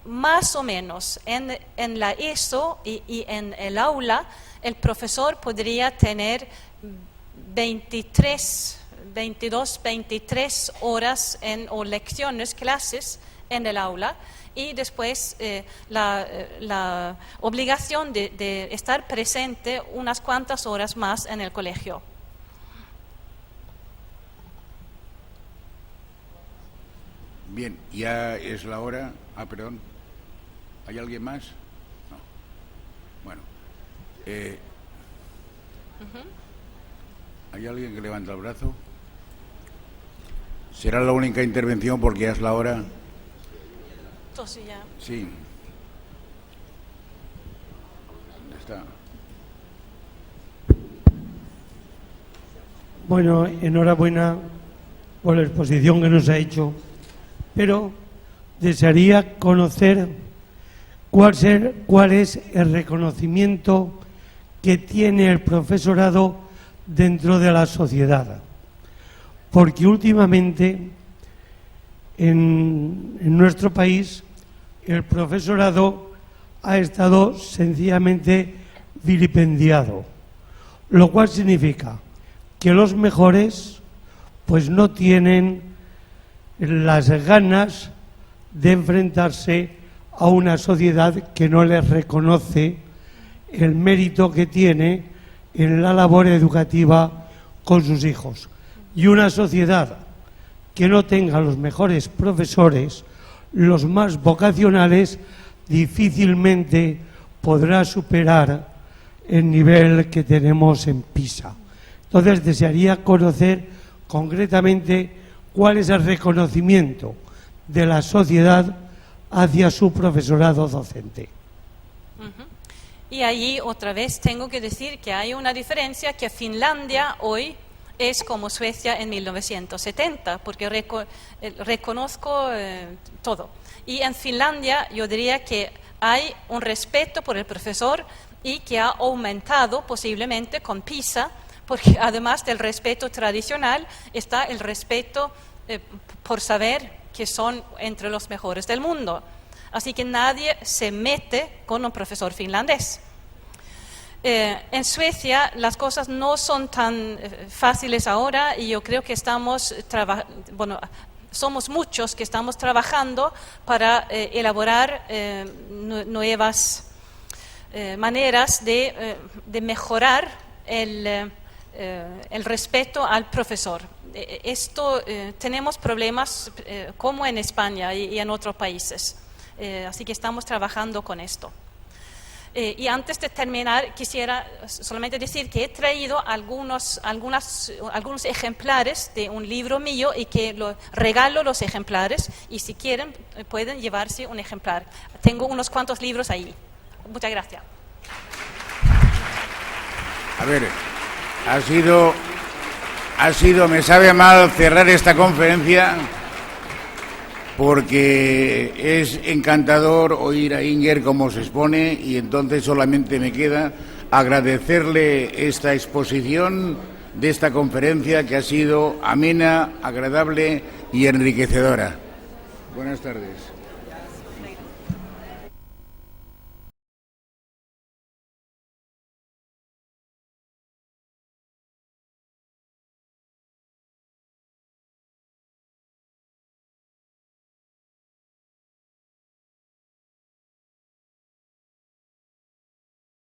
Más o menos en la ESO y en el aula, el profesor podría tener 22, 23 horas o lecciones, clases en el aula, y después la obligación de estar presente unas cuantas horas más en el colegio. Bien, ya es la hora. Perdón. ¿Hay alguien más? No. Bueno. ¿Hay alguien que levanta el brazo? Será la única intervención porque ya es la hora. Entonces ya. Sí. Ya está. Bueno, enhorabuena por la exposición que nos ha hecho, pero desearía conocer cuál es el reconocimiento que tiene el profesorado dentro de la sociedad, porque últimamente en nuestro país el profesorado ha estado sencillamente vilipendiado, lo cual significa que los mejores pues no tienen las ganas de enfrentarse a una sociedad que no les reconoce el mérito que tiene en la labor educativa con sus hijos. Y una sociedad que no tenga los mejores profesores, los más vocacionales, difícilmente podrá superar el nivel que tenemos en PISA. Entonces, desearía conocer concretamente cuál es el reconocimiento de la sociedad hacia su profesorado docente. Y allí otra vez tengo que decir que hay una diferencia, que Finlandia hoy es como Suecia en 1970, porque reconozco todo. Y en Finlandia yo diría que hay un respeto por el profesor y que ha aumentado posiblemente con PISA, porque además del respeto tradicional está el respeto por saber que son entre los mejores del mundo. Así que nadie se mete con un profesor finlandés. En Suecia las cosas no son tan fáciles ahora y yo creo que somos muchos que estamos trabajando para elaborar nuevas maneras de mejorar el respeto al profesor. Tenemos problemas como en España y en otros países. Así que estamos trabajando con esto. Y antes de terminar, quisiera solamente decir que he traído algunos ejemplares de un libro mío y que regalo los ejemplares y si quieren pueden llevarse un ejemplar. Tengo unos cuantos libros ahí. Muchas gracias. A ver, me sabe mal cerrar esta conferencia, porque es encantador oír a Inger cómo se expone y entonces solamente me queda agradecerle esta exposición de esta conferencia que ha sido amena, agradable y enriquecedora. Buenas tardes.